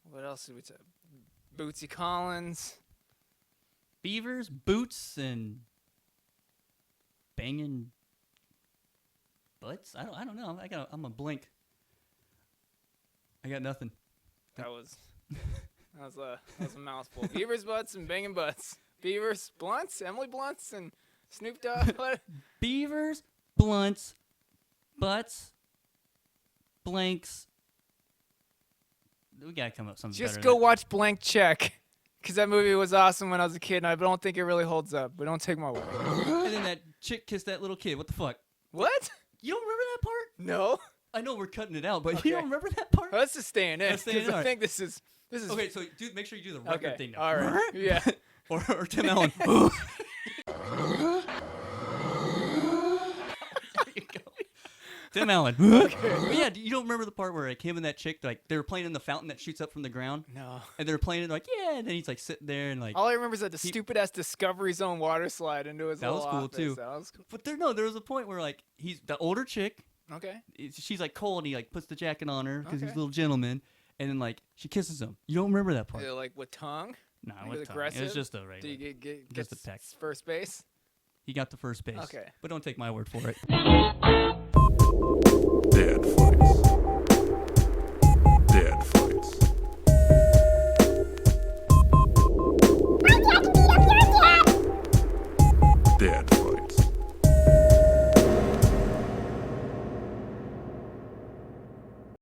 What else did we say? Bootsy Collins. Beavers, boots, and banging butts. I don't know. I'm a blink. I got nothing. That was a mouthful. Beavers, butts, and banging butts. Beavers, blunts, Emily Blunts, and Snoop Dogg. What? Beavers, blunts, butts, blanks. We gotta come up with something Just better go than watch Blank Check, because that movie was awesome when I was a kid, and I don't think it really holds up. But don't take my word. that. And then that chick kissed that little kid. What the fuck? What? You don't remember that part? No. I know we're cutting it out, but Okay. you don't remember that part? Well, let's just stay in it. Let's stay in it, Because I alright. think this is. Okay, so make sure you do the record Okay. thing now. All right. Yeah. or Tim Allen. There you go. Tim Allen. But yeah, you don't remember the part where like him and that chick, like they were playing in the fountain that shoots up from the ground, No. and they were playing it like and then he's like sitting there and like. All I remember is that the stupid ass Discovery Zone water slide into his That was little cool, office. too. That was cool. But there was a point where like he's the older chick. Okay. She's like cold, and he like puts the jacket on her because he's Okay. a little gentleman, and then like she kisses him. You don't remember that part? Like with tongue? Nah, Like with with tongue. aggressive? It was just a Do regular. you get Just a s- peck. first base? He got the first base. Okay. But don't take my word for it.